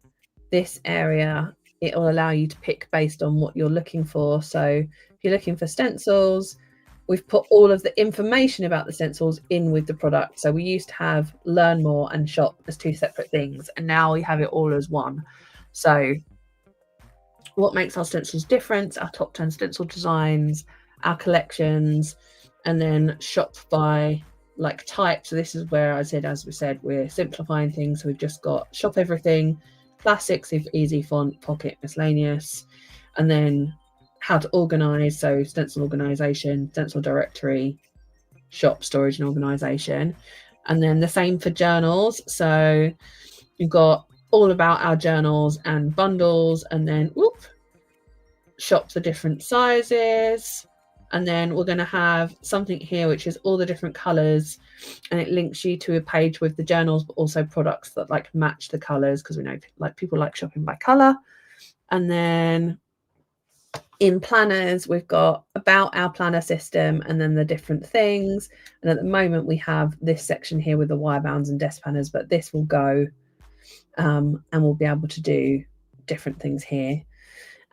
this area, it will allow you to pick based on what you're looking for. So if you're looking for stencils, we've put all of the information about the stencils in with the product. So we used to have learn more and shop as two separate things, and now we have it all as one. So what makes our stencils different, our top 10 stencil designs, our collections, and then shop by like type. So this is where I said, as we said, we're simplifying things. So we've just got shop everything, classics, if easy, font, pocket, miscellaneous, and then how to organize. So stencil organization, stencil directory, shop, storage, and organization. And then the same for journals. So you've got all about our journals and bundles, and then shop the different sizes. And then we're going to have something here which is all the different colors, and it links you to a page with the journals, but also products that like match the colors, because we know like people like shopping by color. And then in planners, we've got about our planner system and then the different things. And at the moment we have this section here with the wire bounds and desk planners, but this will go and we'll be able to do different things here.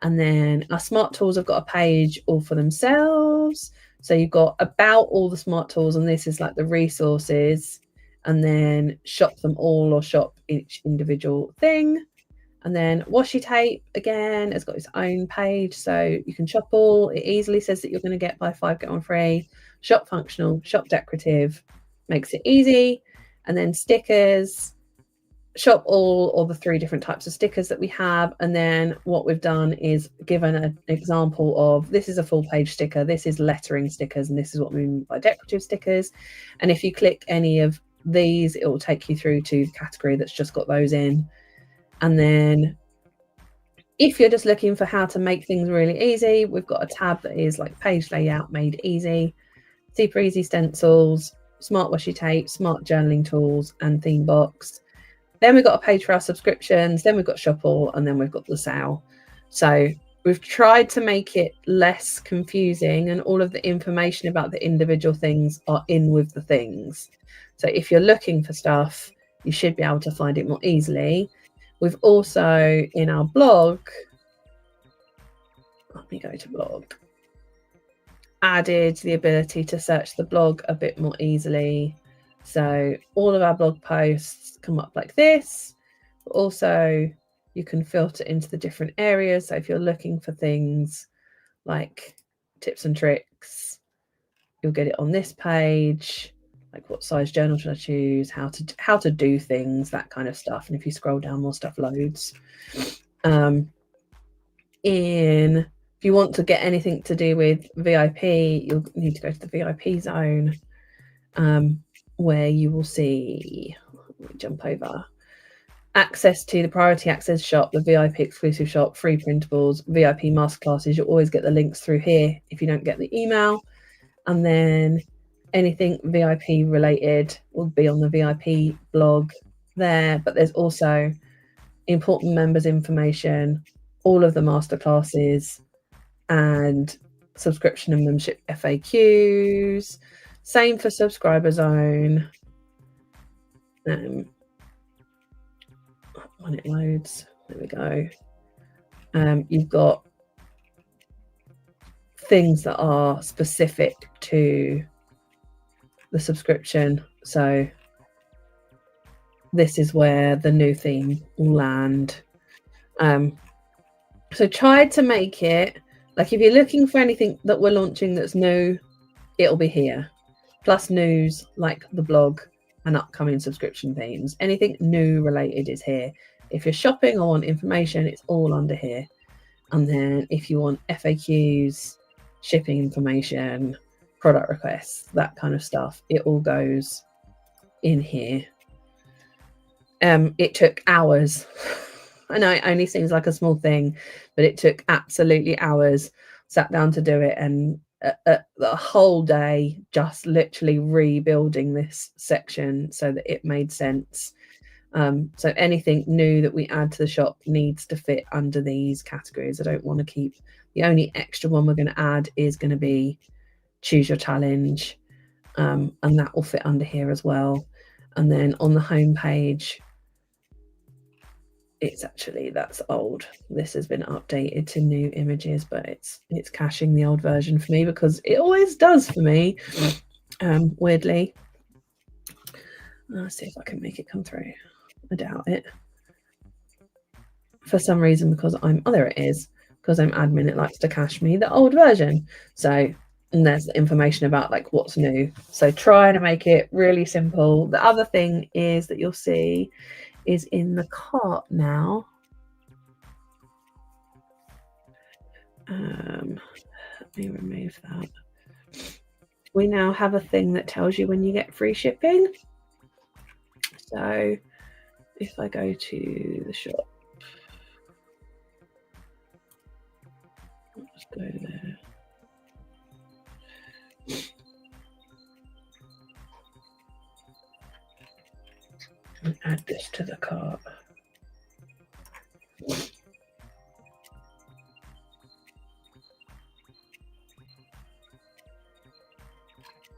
And then our smart tools have got a page all for themselves. So you've got about all the smart tools, and this is like the resources, and then shop them all or shop each individual thing. And then washi tape, again, has got its own page. So you can shop all. It easily says that you're going to get buy 5, get 1 free. Shop functional, shop decorative, makes it easy. And then stickers, shop all or the 3 different types of stickers that we have. And then what we've done is given an example of, this is a full page sticker, this is lettering stickers, and this is what we mean by decorative stickers. And if you click any of these, it will take you through to the category that's just got those in. And then if you're just looking for how to make things really easy, we've got a tab that is like page layout made easy, super easy stencils, smart washi tape, smart journaling tools, and theme box. Then we've got a page for our subscriptions, then we've got shop all, and then we've got the sale. So we've tried to make it less confusing, and all of the information about the individual things are in with the things. So if you're looking for stuff, you should be able to find it more easily. We've also, in our blog, let me go to blog, added the ability to search the blog a bit more easily. So all of our blog posts come up like this. But also, you can filter into the different areas. So if you're looking for things like tips and tricks, you'll get it on this page. Like what size journal should I choose, how to do things, that kind of stuff. And if you scroll down, more stuff loads. In If you want to get anything to do with VIP, you'll need to go to the VIP zone, where you will see, let me jump over, access to the priority access shop, the VIP exclusive shop, free printables, VIP masterclasses. You'll always get the links through here if you don't get the email. And then anything VIP related will be on the VIP blog there. But there's also important members information, all of the masterclasses, and subscription and membership FAQs. Same for subscriber zone. When it loads, there we go. You've got things that are specific to the subscription. So this is where the new theme will land. So try to make it like, if you're looking for anything that we're launching that's new, it'll be here. Plus news like the blog and upcoming subscription themes. Anything new related is here. If you're shopping or want information, it's all under here. And then if you want FAQs, shipping information, product requests, that kind of stuff, it all goes in here. It took hours. I know it only seems like a small thing, but it took absolutely hours. Sat down to do it, and the whole day just literally rebuilding this section so that it made sense. So anything new that we add to the shop needs to fit under these categories. I don't want to keep, the only extra one we're going to add is going to be choose your challenge, and that will fit under here as well. And then on the home page, it's actually, that's old. This has been updated to new images, but it's caching the old version for me, because it always does for me, weirdly. Let's see if I can make it come through. I doubt it. For some reason, because I'm, oh, there it is. Because I'm admin, it likes to cache me the old version. So, and there's the information about like what's new. So try to make it really simple. The other thing is that you'll see is in the cart now. Let me remove that. We now have a thing that tells you when you get free shipping. So if I go to the shop, let's go there. And add this to the cart.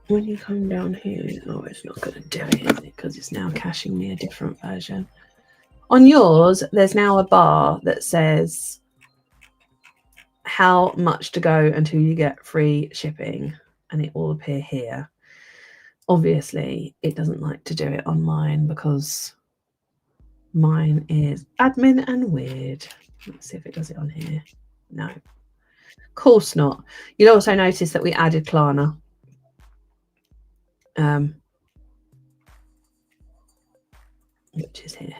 When you come down here, oh, it's not going to do it, is it? Because it's now caching me a different version. On yours, there's now a bar that says how much to go until you get free shipping, and it will appear here. Obviously, it doesn't like to do it on mine because mine is admin and weird. Let's see if it does it on here. No, of course not. You'll also notice that we added Klarna. Which is here.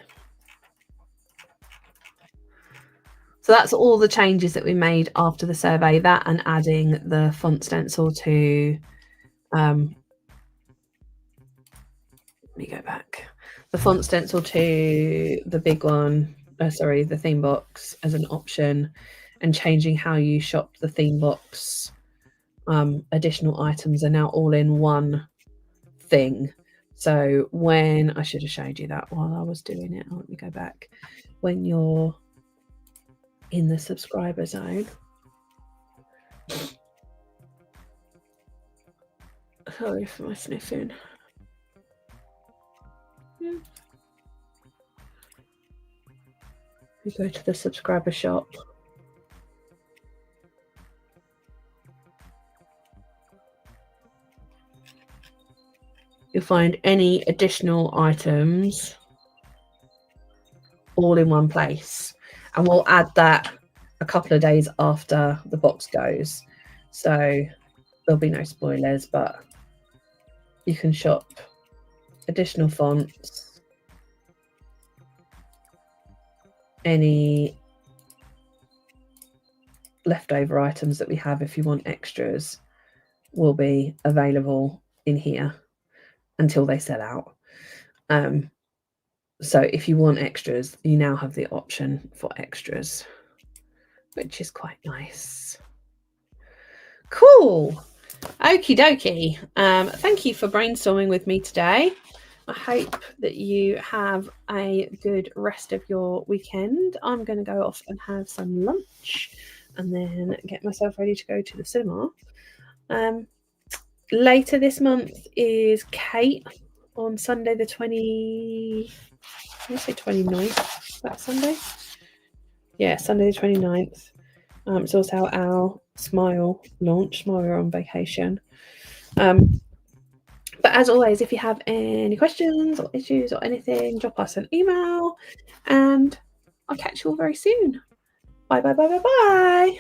So that's all the changes that we made after the survey, that and adding the font stencil to, let me go back, the font stencil to the big one, sorry, the theme box as an option, and changing how you shop the theme box. Additional items are now all in one thing. So when, I should have showed you that while I was doing it. Let me go back. When you're in the subscriber zone, sorry for my sniffing. You go to the subscriber shop. You'll find any additional items all in one place. And we'll add that a couple of days after the box goes. So there'll be no spoilers, but you can shop additional fonts, any leftover items that we have, if you want extras, will be available in here until they sell out. So if you want extras, you now have the option for extras, which is quite nice. Cool. Okie dokie. Thank you for brainstorming with me today. I hope that you have a good rest of your weekend. I'm going to go off and have some lunch and then get myself ready to go to the cinema. Later this month is Kate on Sunday the 29th. That Sunday? Yeah, Sunday the 29th. It's also our Smile launch. Smile, we're on vacation. But as always, if you have any questions or issues or anything, drop us an email and I'll catch you all very soon. Bye, bye, bye, bye, bye.